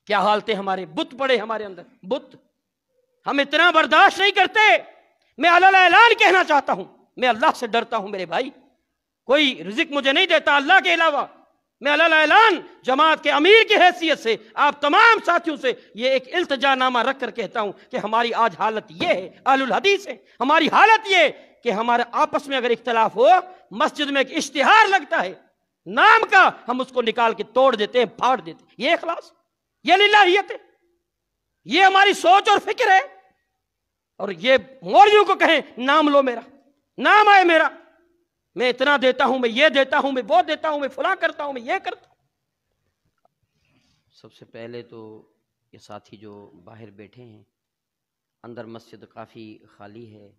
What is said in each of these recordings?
کیا حالتیں ہمارے بت پڑے ہمارے اندر، بت ہم اتنا برداشت نہیں کرتے۔ میں علل اعلان کہنا چاہتا ہوں، میں اللہ سے ڈرتا ہوں میرے بھائی، کوئی رزق مجھے نہیں دیتا اللہ کے علاوہ۔ میں علل اعلان جماعت کے امیر کی حیثیت سے آپ تمام ساتھیوں سے یہ ایک التجا نامہ رکھ کر کہتا ہوں کہ ہماری آج حالت یہ ہے، اہل الحدیث ہے، ہماری حالت یہ کہ ہمارے آپس میں اگر اختلاف ہو، مسجد میں ایک اشتہار لگتا ہے نام کا، ہم اس کو نکال کے توڑ دیتے ہیں، پھاڑ دیتے ہیں۔ یہ اخلاص، یہ للہیت ہے، یہ ہماری سوچ اور فکر ہے۔ اور یہ مولویوں کو کہیں نام لو میرا، نام آئے میرا، میں اتنا دیتا ہوں، میں یہ دیتا ہوں، میں وہ دیتا ہوں، میں فلاں کرتا ہوں، میں یہ کرتا ہوں۔ سب سے پہلے تو یہ ساتھی جو باہر بیٹھے ہیں، اندر مسجد کافی خالی ہے،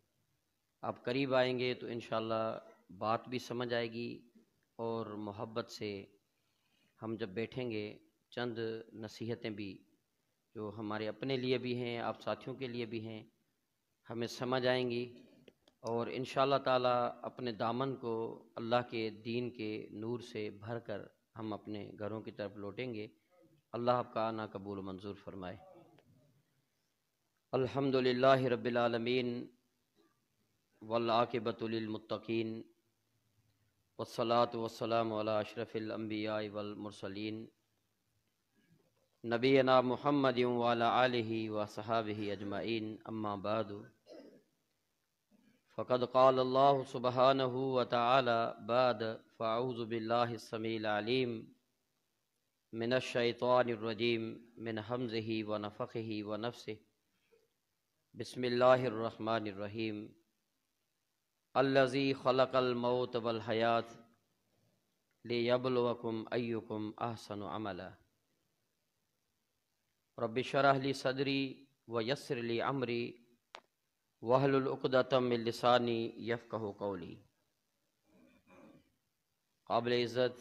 آپ قریب آئیں گے تو انشاءاللہ بات بھی سمجھ آئے گی، اور محبت سے ہم جب بیٹھیں گے چند نصیحتیں بھی جو ہمارے اپنے لیے بھی ہیں، آپ ساتھیوں کے لیے بھی ہیں، ہمیں سمجھ آئیں گی، اور انشاءاللہ تعالی اپنے دامن کو اللہ کے دین کے نور سے بھر کر ہم اپنے گھروں کی طرف لوٹیں گے۔ اللہ آپ کا آنا قبول و منظور فرمائے۔ الحمدللہ رب العالمین والعاقبۃ للمتقین، والصلاة والسلام علی اشرف الانبیاء والمرسلین، نبینا محمد وعلی آلہ وصحابہ اجمعین، اما بعد، فقد قال اللہ سبحانہ وتعالی بعد، فاعوذ باللہ السمیع العلیم من الشیطان الرجیم، من حمزہ ونفخہ ونفسہ، بسم اللہ الرحمن الرحیم، الذی خلق الموت والحیاة لیبلوکم ایکم احسن عملا، رب اشرح لی صدری ویسر لی امری واحلل عقدۃ من لسانی یفقہوا قولی۔ قابل عزت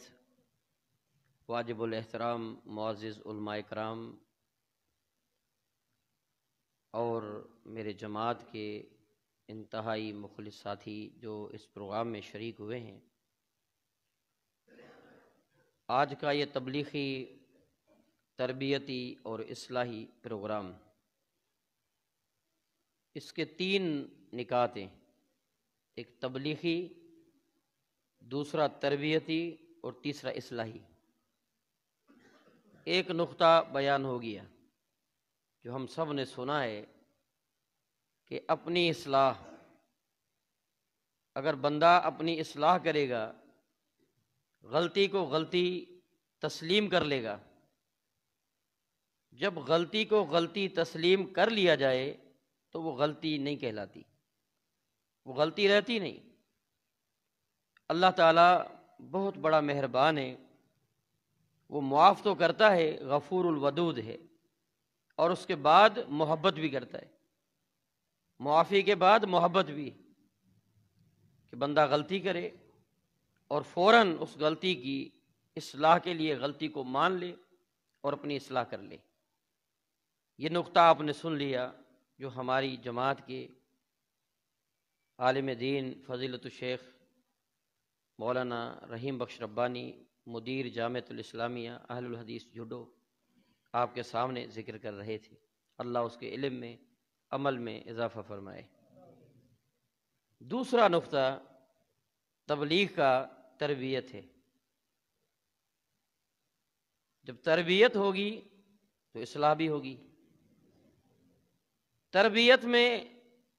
واجب الاحترام معزز علماء کرام اور میرے جماعت کے انتہائی مخلص ساتھی جو اس پروگرام میں شریک ہوئے ہیں، آج کا یہ تبلیغی، تربیتی اور اصلاحی پروگرام، اس کے 3 نکات ہیں، ایک تبلیغی، دوسرا تربیتی اور تیسرا اصلاحی۔ ایک نقطہ بیان ہو گیا جو ہم سب نے سنا ہے کہ اپنی اصلاح، اگر بندہ اپنی اصلاح کرے گا، غلطی کو غلطی تسلیم کر لے گا، جب غلطی کو غلطی تسلیم کر لیا جائے تو وہ غلطی نہیں کہلاتی، وہ غلطی رہتی نہیں۔ اللہ تعالیٰ بہت بڑا مہربان ہے، وہ معاف تو کرتا ہے، غفور الودود ہے، اور اس کے بعد محبت بھی کرتا ہے، معافی کے بعد محبت بھی، کہ بندہ غلطی کرے اور فوراً اس غلطی کی اصلاح کے لیے غلطی کو مان لے اور اپنی اصلاح کر لے۔ یہ نقطہ آپ نے سن لیا جو ہماری جماعت کے عالم دین فضیلت الشیخ مولانا رحیم بخش ربانی، مدیر جامعۃ الاسلامیہ اہل الحدیث جوڈو، آپ کے سامنے ذکر کر رہے تھے۔ اللہ اس کے علم میں، عمل میں اضافہ فرمائے۔ دوسرا نقطہ تبلیغ کا تربیت ہے۔ جب تربیت ہوگی تو اصلاح بھی ہوگی۔ تربیت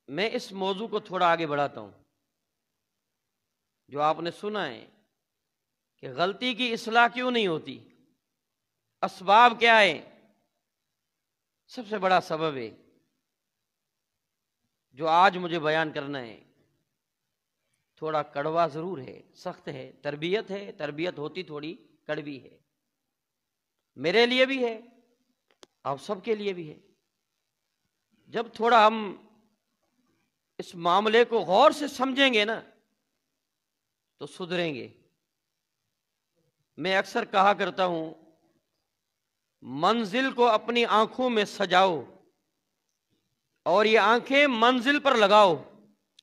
میں اس موضوع کو تھوڑا آگے بڑھاتا ہوں، جو آپ نے سنا ہے کہ غلطی کی اصلاح کیوں نہیں ہوتی، اسباب کیا ہے؟ سب سے بڑا سبب ہے جو آج مجھے بیان کرنا ہے، تھوڑا کڑوا ضرور ہے، سخت ہے، تربیت ہوتی تھوڑی کڑوی ہے، میرے لیے بھی ہے، آپ سب کے لیے بھی ہے۔ جب تھوڑا ہم اس معاملے کو غور سے سمجھیں گے نا تو سدھریں گے۔ میں اکثر کہا کرتا ہوں، منزل کو اپنی آنکھوں میں سجاؤ اور یہ آنکھیں منزل پر لگاؤ،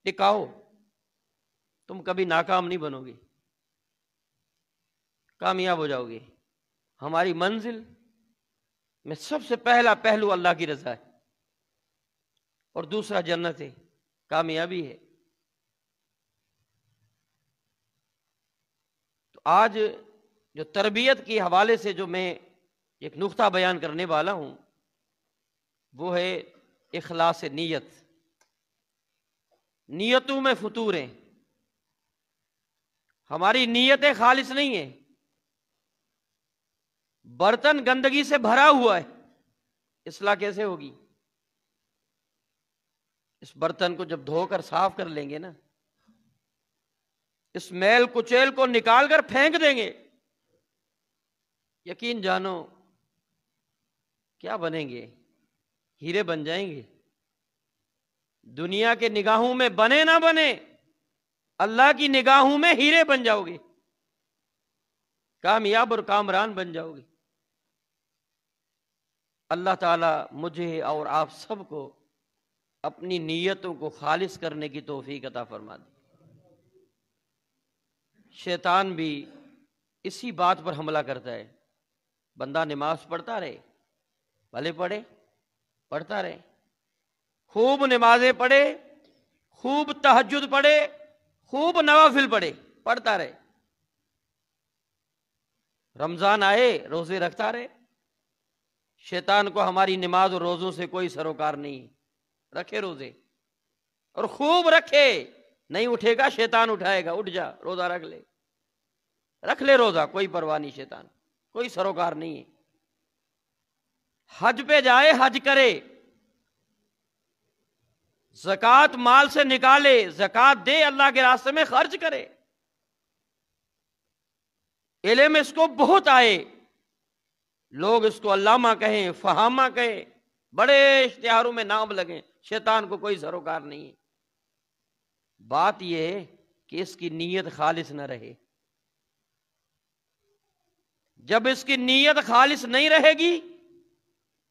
ٹکاؤ، تم کبھی ناکام نہیں بنو گے، کامیاب ہو جاؤ گے۔ ہماری منزل میں سب سے پہلا پہلو اللہ کی رضا ہے، اور دوسرا جنت ہے، کامیابی ہے۔ تو آج جو تربیت کے حوالے سے جو میں ایک نقطہ بیان کرنے والا ہوں وہ ہے اخلاص نیت۔ نیتوں میں فتور ہیں، ہماری نیتیں خالص نہیں ہیں، برتن گندگی سے بھرا ہوا ہے، اصلاح کیسے ہوگی؟ اس برتن کو جب دھو کر صاف کر لیں گے نا، اس میل کچیل کو نکال کر پھینک دیں گے، یقین جانو کیا بنیں گے؟ ہیرے بن جائیں گے۔ دنیا کے نگاہوں میں بنے نہ بنے، اللہ کی نگاہوں میں ہیرے بن جاؤ گے، کامیاب اور کامران بن جاؤ گے۔ اللہ تعالیٰ مجھے اور آپ سب کو اپنی نیتوں کو خالص کرنے کی توفیق عطا فرما دے۔ شیطان بھی اسی بات پر حملہ کرتا ہے، بندہ نماز پڑھتا رہے، بھلے پڑھتا رہے، خوب نمازیں پڑھے، خوب تہجد پڑھے، خوب نوافل پڑھے، پڑھتا رہے، رمضان آئے روزے رکھتا رہے۔ شیطان کو ہماری نماز اور روزوں سے کوئی سروکار نہیں، رکھے روزے اور خوب رکھے، نہیں اٹھے گا شیطان اٹھائے گا، اٹھ جا روزہ رکھ لے روزہ، کوئی پرواہ نہیں، شیطان کوئی سروکار نہیں ہے۔ حج پہ جائے حج کرے، زکوٰۃ مال سے نکالے، زکوٰۃ دے، اللہ کے راستے میں خرچ کرے، علم اس کو بہت آئے، لوگ اس کو علامہ کہیں، فہامہ کہیں، بڑے اشتہاروں میں نام لگیں، شیطان کو کوئی سروکار نہیں ہے۔ بات یہ ہے کہ اس کی نیت خالص نہ رہے۔ جب اس کی نیت خالص نہیں رہے گی،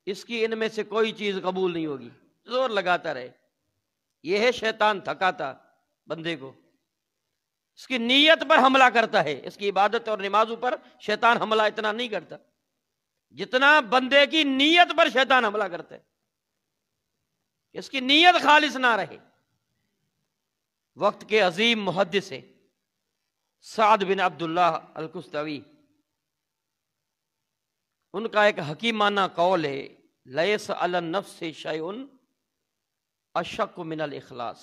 اس کی ان میں سے کوئی چیز قبول نہیں ہوگی، زور لگاتا رہے۔ یہ ہے شیطان تھکاتا بندے کو، اس کی نیت پر حملہ کرتا ہے۔ اس کی عبادت اور نمازوں پر شیطان حملہ اتنا نہیں کرتا جتنا بندے کی نیت پر شیطان حملہ کرتا ہے، اس کی نیت خالص نہ رہے۔ وقت کے عظیم محدث ہیں سعد بن عبداللہ الکستوی، ان کا ایک حکیمانہ قول ہے، لیس علی النفس شیء اشق من الاخلاص۔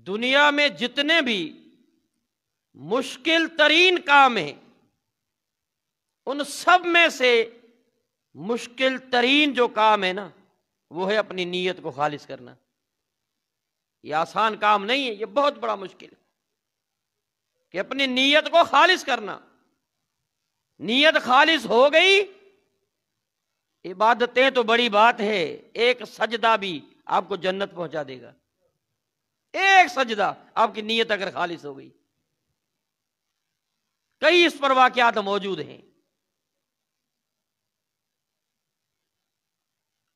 دنیا میں جتنے بھی مشکل ترین کام ہیں، ان سب میں سے مشکل ترین جو کام ہے نا، وہ ہے اپنی نیت کو خالص کرنا۔ یہ آسان کام نہیں ہے، یہ بہت بڑا مشکل ہے کہ اپنی نیت کو خالص کرنا۔ نیت خالص ہو گئی، عبادتیں تو بڑی بات ہے، ایک سجدہ بھی آپ کو جنت پہنچا دے گا، ایک سجدہ آپ کی نیت اگر خالص ہو گئی۔ کئی اس پر واقعات موجود ہیں۔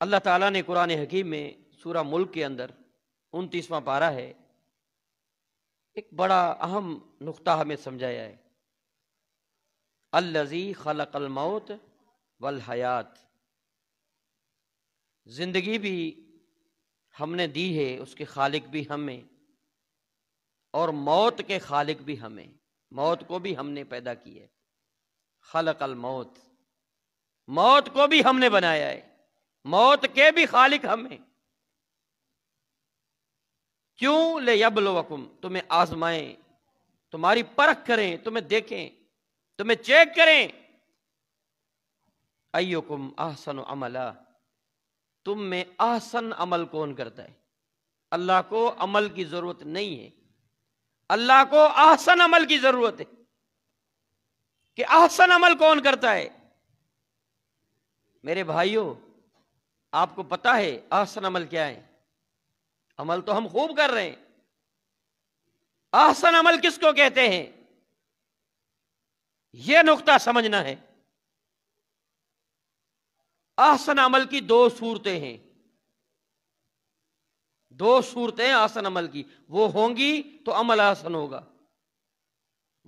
اللہ تعالیٰ نے قرآن حکیم میں سورہ ملک کے اندر 29واں پارہ ہے، ایک بڑا اہم نقطہ ہمیں سمجھایا ہے، الذی خلق الموت والحیات۔ زندگی بھی ہم نے دی ہے، اس کے خالق بھی ہمیں، اور موت کے خالق بھی ہمیں، موت کو بھی ہم نے پیدا کی ہے۔ خلق الموت، موت کو بھی ہم نے بنایا ہے، موت کے بھی خالق ہم ہیں۔ کیوں؟ لیبلوکم، تمہیں آزمائیں، تمہاری پرکھ کریں، تمہیں دیکھیں، تمہیں چیک کریں، ایکم احسن عملا، تم میں احسن عمل کون کرتا ہے۔ اللہ کو عمل کی ضرورت نہیں ہے، اللہ کو احسن عمل کی ضرورت ہے کہ احسن عمل کون کرتا ہے۔ میرے بھائیوں، آپ کو پتا ہے احسن عمل کیا ہے؟ عمل تو ہم خوب کر رہے ہیں، احسن عمل کس کو کہتے ہیں؟ یہ نقطہ سمجھنا ہے۔ احسن عمل کی دو صورتیں ہیں، دو صورتیں احسن عمل کی، وہ ہوں گی تو عمل احسن ہوگا،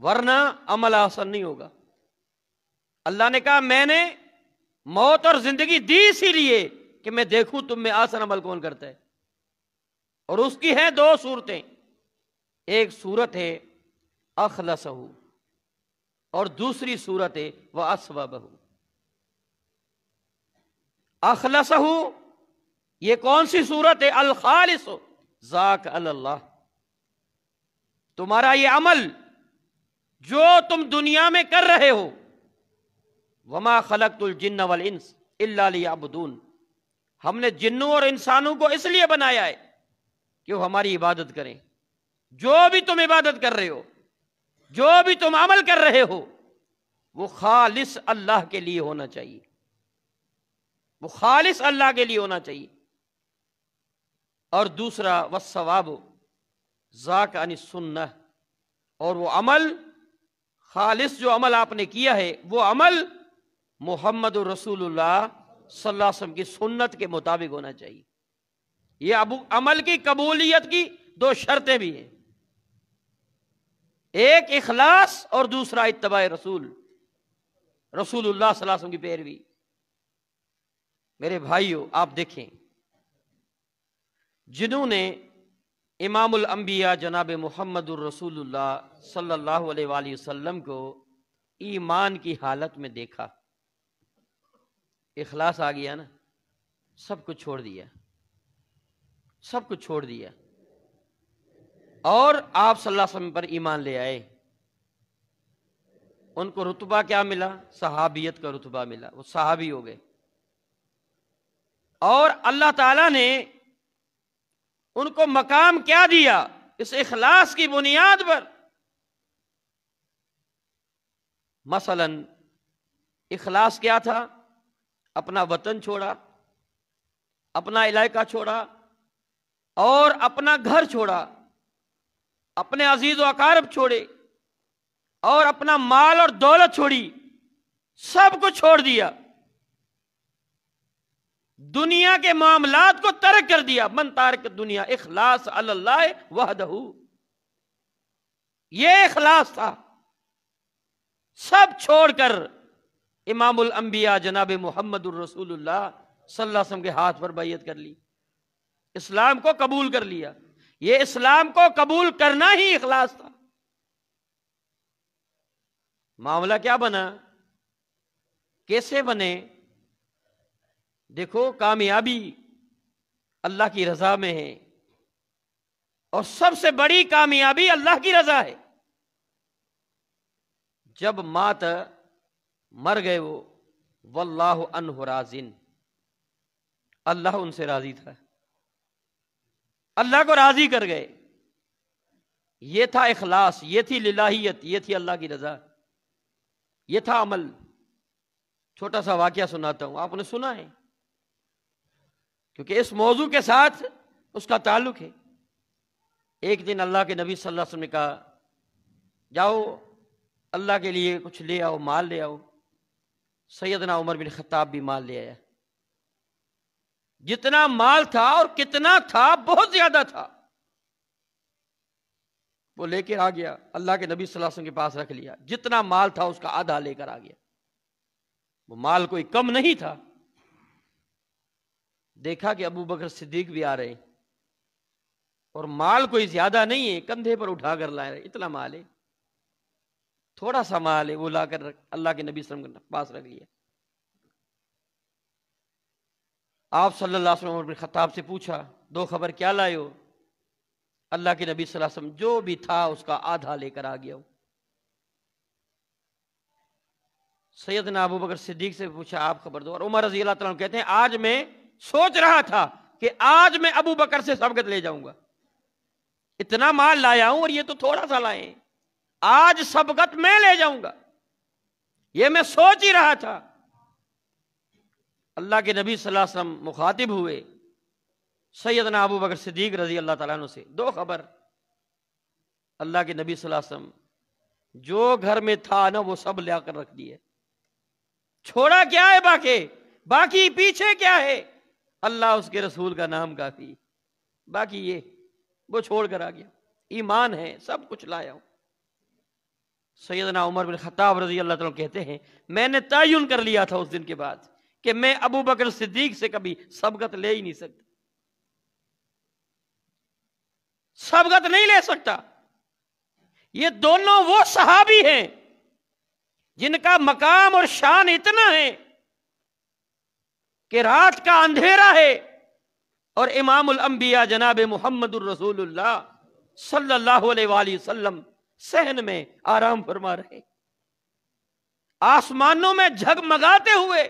ورنہ عمل احسن نہیں ہوگا۔ اللہ نے کہا میں نے موت اور زندگی دی اسی لیے کہ میں دیکھوں تم میں آسن عمل کون کرتا ہے. اور اس کی ہیں دو صورتیں. ایک صورت ہے اخلصہ اور دوسری صورت ہے وَأَصْوَبَهُ. اخلصہ یہ کون سی صورت ہے؟ الخالص ذاک اللہ. تمہارا یہ عمل جو تم دنیا میں کر رہے ہو، وما خلقت الجن والانس الا لیعبدون، ہم نے جنوں اور انسانوں کو اس لیے بنایا ہے کہ وہ ہماری عبادت کریں. جو بھی تم عبادت کر رہے ہو، جو بھی تم عمل کر رہے ہو، وہ خالص اللہ کے لیے ہونا چاہیے، وہ خالص اللہ کے لیے ہونا چاہیے. اور دوسرا والثواب ذاک عن السنہ، اور وہ عمل خالص جو عمل آپ نے کیا ہے وہ عمل محمد رسول اللہ صلی اللہ علیہ وسلم کی سنت کے مطابق ہونا چاہیے. یہ عمل کی قبولیت کی دو شرطیں بھی ہیں، ایک اخلاص اور دوسرا اتباع رسول اللہ صلی اللہ علیہ وسلم کی پیروی. میرے بھائیو، آپ دیکھیں جنہوں نے امام الانبیاء جناب محمد الرسول اللہ صلی اللہ علیہ وآلہ وسلم کو ایمان کی حالت میں دیکھا، اخلاص آ گیا نا، سب کچھ چھوڑ دیا، سب کچھ چھوڑ دیا اور آپ صلی اللہ علیہ وسلم پر ایمان لے آئے. ان کو رتبہ کیا ملا؟ صحابیت کا رتبہ ملا، وہ صحابی ہو گئے. اور اللہ تعالیٰ نے ان کو مقام کیا دیا؟ اس اخلاص کی بنیاد پر. مثلا اخلاص کیا تھا؟ اپنا وطن چھوڑا، اپنا علاقہ چھوڑا اور اپنا گھر چھوڑا، اپنے عزیز و اقارب چھوڑے اور اپنا مال اور دولت چھوڑی، سب کو چھوڑ دیا، دنیا کے معاملات کو ترک کر دیا. من تارک دنیا اخلاص علی اللہ وحدہ، یہ اخلاص تھا. سب چھوڑ کر امام الانبیاء جناب محمد الرسول اللہ صلی اللہ علیہ وسلم کے ہاتھ پر بیعت کر لی، اسلام کو قبول کر لیا. یہ اسلام کو قبول کرنا ہی اخلاص تھا. معاملہ کیا بنا؟ کیسے بنے؟ دیکھو، کامیابی اللہ کی رضا میں ہے اور سب سے بڑی کامیابی اللہ کی رضا ہے. جب مات مر گئے وہ، واللہ عنہ راضٍ، اللہ ان سے راضی تھا، اللہ کو راضی کر گئے. یہ تھا اخلاص، یہ تھی للہیت، یہ تھی اللہ کی رضا، یہ تھا عمل. چھوٹا سا واقعہ سناتا ہوں، آپ نے سنا ہے کیونکہ اس موضوع کے ساتھ اس کا تعلق ہے. ایک دن اللہ کے نبی صلی اللہ علیہ وسلم نے کہا جاؤ اللہ کے لیے کچھ لے آؤ، مال لے آؤ. سیدنا عمر بن خطاب بھی مال لے آیا. جتنا مال تھا، اور کتنا تھا، بہت زیادہ تھا، وہ لے کے آ گیا، اللہ کے نبی صلی اللہ علیہ وسلم کے پاس رکھ لیا. جتنا مال تھا اس کا آدھا لے کر آ گیا. وہ مال کوئی کم نہیں تھا. دیکھا کہ ابو بکر صدیق بھی آ رہے ہیں اور مال کوئی زیادہ نہیں ہے، کندھے پر اٹھا کر لائے. اتنا مال ہے، تھوڑا سا مال ہے، وہ لا کر اللہ کے نبی صلی اللہ علیہ وسلم کے پاس رکھ لیا. آپ صلی اللہ علیہ وسلم عمر بن خطاب سے پوچھا دو خبر کیا لائے ہو؟ اللہ کے نبی صلی اللہ علیہ وسلم جو بھی تھا اس کا آدھا لے کر آ گیا ہو. سیدنا ابو بکر صدیق سے پوچھا آپ خبر دو. اور عمر رضی اللہ تعالیٰ عنہ کہتے ہیں آج میں سوچ رہا تھا کہ آج میں ابو بکر سے سبقت لے جاؤں گا، اتنا مال لایا ہوں اور یہ تو تھوڑا سا لائے ہیں، آج سبقت میں لے جاؤں گا، یہ میں سوچ ہی رہا تھا. اللہ کے نبی صلی اللہ علیہ وسلم مخاطب ہوئے سیدنا ابو بکر صدیق رضی اللہ تعالیٰ عنہ سے. دو خبر. اللہ کے نبی صلی اللہ علیہ وسلم جو گھر میں تھا نا وہ سب لے کر رکھ دیے. چھوڑا کیا ہے؟ باقی پیچھے کیا ہے؟ اللہ اس کے رسول کا نام کافی، باقی یہ وہ چھوڑ کر آ گیا. ایمان ہے، سب کچھ لایا ہوں. سیدنا عمر بن خطاب رضی اللہ تعالیٰ کہتے ہیں میں نے تعین کر لیا تھا اس دن کے بعد کہ میں ابو بکر صدیق سے کبھی سبقت لے ہی نہیں سکتا، سبقت نہیں لے سکتا۔ یہ دونوں وہ صحابی ہیں جن کا مقام اور شان اتنا ہے کہ رات کا اندھیرا ہے اور امام الانبیاء جناب محمد الرسول اللہ صلی اللہ علیہ وآلہ وسلم صحن میں آرام فرما رہے، آسمانوں میں جھگمگاتے ہوئے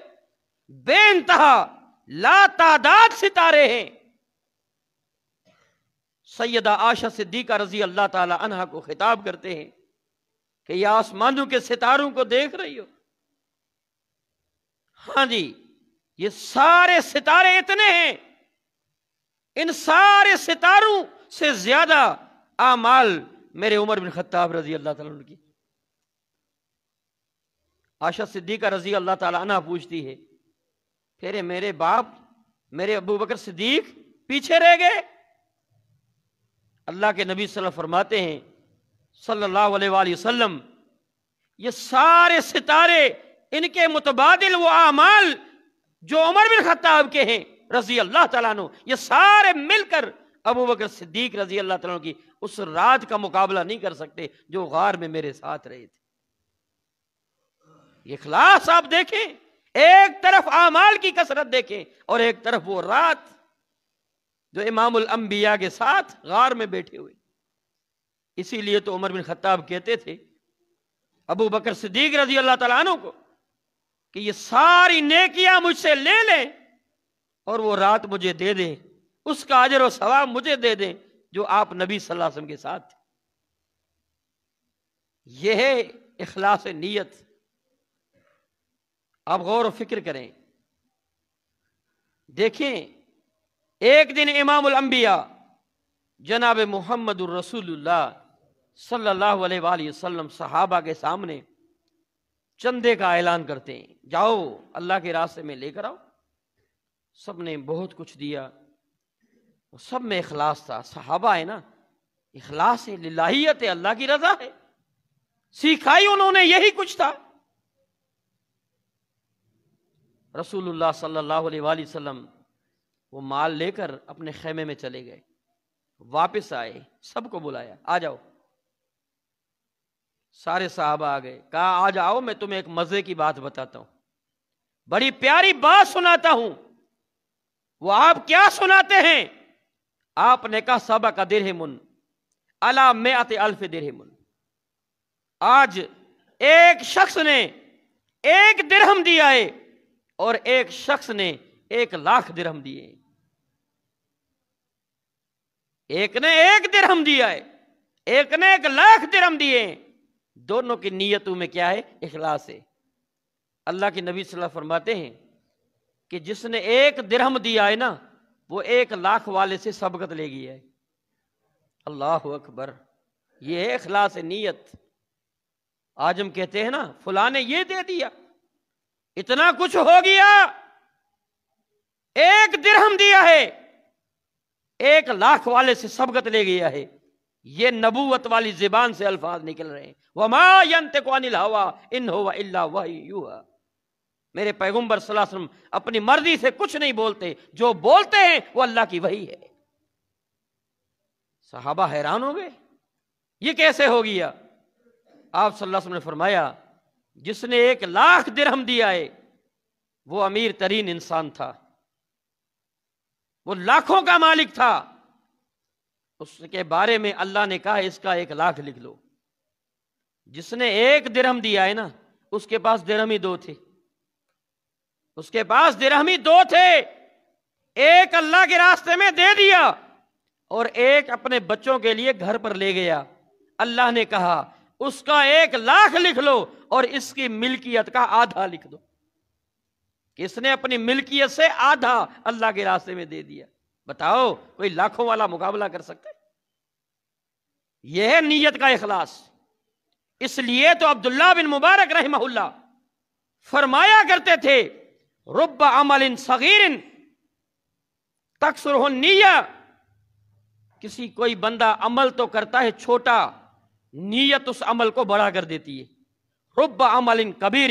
بے انتہا لا تعداد ستارے ہیں۔ سیدہ عائشہ صدیقہ رضی اللہ تعالی عنہا کو خطاب کرتے ہیں کہ یہ آسمانوں کے ستاروں کو دیکھ رہی ہو؟ ہاں جی، یہ سارے ستارے اتنے ہیں، ان سارے ستاروں سے زیادہ اعمال میرے عمر بن خطاب رضی اللہ تعالیٰ عنہ کی۔ عائشہ صدیقہ رضی اللہ تعالیٰ عنہ پوچھتی ہے، پھر میرے باپ میرے ابو بکر صدیق پیچھے رہ گئے؟ اللہ کے نبی صلی اللہ علیہ وسلم فرماتے ہیں صلی اللہ علیہ وآلہ وسلم، یہ سارے ستارے، ان کے متبادل وہ اعمال جو عمر بن خطاب کے ہیں رضی اللہ تعالیٰ عنہ، یہ سارے مل کر ابو بکر صدیق رضی اللہ تعالیٰ عنہ کی اس رات کا مقابلہ نہیں کر سکتے جو غار میں میرے ساتھ رہے تھے۔ یہ اخلاص آپ دیکھیں، ایک طرف اعمال کی کثرت دیکھیں اور ایک طرف وہ رات جو امام الانبیاء کے ساتھ غار میں بیٹھے ہوئے۔ اسی لیے تو عمر بن خطاب کہتے تھے ابو بکر صدیق رضی اللہ تعالیٰ عنہ کو کہ یہ ساری نیکیاں مجھ سے لے لیں اور وہ رات مجھے دے دیں، اس کا اجر و ثواب مجھے دے دیں جو آپ نبی صلی اللہ علیہ وسلم کے ساتھ تھے۔ یہ ہے اخلاص نیت۔ آپ غور و فکر کریں، دیکھیں ایک دن امام الانبیاء جناب محمد الرسول اللہ صلی اللہ علیہ وآلہ وسلم صحابہ کے سامنے چندے کا اعلان کرتے ہیں، جاؤ اللہ کے راستے میں لے کر آؤ۔ سب نے بہت کچھ دیا، سب میں اخلاص تھا، صحابہ ہے نا، اخلاص ہے، للہیت ہے، اللہ کی رضا ہے، سکھائی انہوں نے یہی کچھ تھا۔ رسول اللہ صلی اللہ علیہ وآلہ وسلم وہ مال لے کر اپنے خیمے میں چلے گئے، واپس آئے، سب کو بلایا، آ جاؤ۔ سارے صحابہ آ گئے، کہا آ جاؤ میں تمہیں ایک مزے کی بات بتاتا ہوں، بڑی پیاری بات سناتا ہوں۔ وہ آپ کیا سناتے ہیں؟ آپ نے کہا سبق درہم علی مئۃ الف درہم، آج ایک شخص نے 1 درہم دیا ہے اور ایک شخص نے 1,00,000 درہم دیے۔ ایک نے 1 درہم دیا ہے، ایک نے 1,00,000 درہم دیے ہیں، دونوں کی نیتوں میں کیا ہے؟ اخلاص ہے۔ اللہ کے نبی صلی اللہ علیہ وسلم فرماتے ہیں کہ جس نے 1 درہم دیا ہے نا، وہ 1,00,000 والے سے سبقت لے گیا ہے۔ اللہ اکبر، یہ ہے اخلاص نیت۔ آج ہم کہتے ہیں نا فلاں نے یہ دے دیا، اتنا کچھ ہو گیا، 1 درہم دیا ہے، 1,00,000 والے سے سبقت لے گیا ہے۔ یہ نبوت والی زبان سے الفاظ نکل رہے ہیں، وَمَا يَنْتِقُ عَنِ الْهَوَىٰ إِنْ هُوَ إِلَّا وَحْيٌ يُوحَىٰ۔ میرے پیغمبر صلی اللہ علیہ وسلم اپنی مرضی سے کچھ نہیں بولتے، جو بولتے ہیں وہ اللہ کی وحی ہے۔ صحابہ حیران ہو گئے، یہ کیسے ہو گیا؟ آپ صلی اللہ علیہ وسلم نے فرمایا جس نے 1,00,000 درہم دیا ہے وہ امیر ترین انسان تھا، وہ لاکھوں کا مالک تھا، اس کے بارے میں اللہ نے کہا اس کا 1,00,000 لکھ لو۔ جس نے 1 درہم دیا ہے نا، اس کے پاس درہم ہی 2 تھے، اس کے پاس درہم ہی 2 تھے، 1 اللہ کے راستے میں دے دیا اور 1 اپنے بچوں کے لیے گھر پر لے گیا۔ اللہ نے کہا اس کا 1,00,000 لکھ لو اور اس کی ملکیت کا آدھا لکھ دو، کہ اس نے اپنی ملکیت سے آدھا اللہ کے راستے میں دے دیا۔ بتاؤ کوئی لاکھوں والا مقابلہ کر سکتا ہے؟ یہ ہے نیت کا اخلاص۔ اس لیے تو عبداللہ بن مبارک رحمہ اللہ فرمایا کرتے تھے رب عمل صغیر تکثرہ النیہ، کسی کوئی بندہ عمل تو کرتا ہے چھوٹا، نیت اس عمل کو بڑا کر دیتی ہے۔ رب عمل کبیر،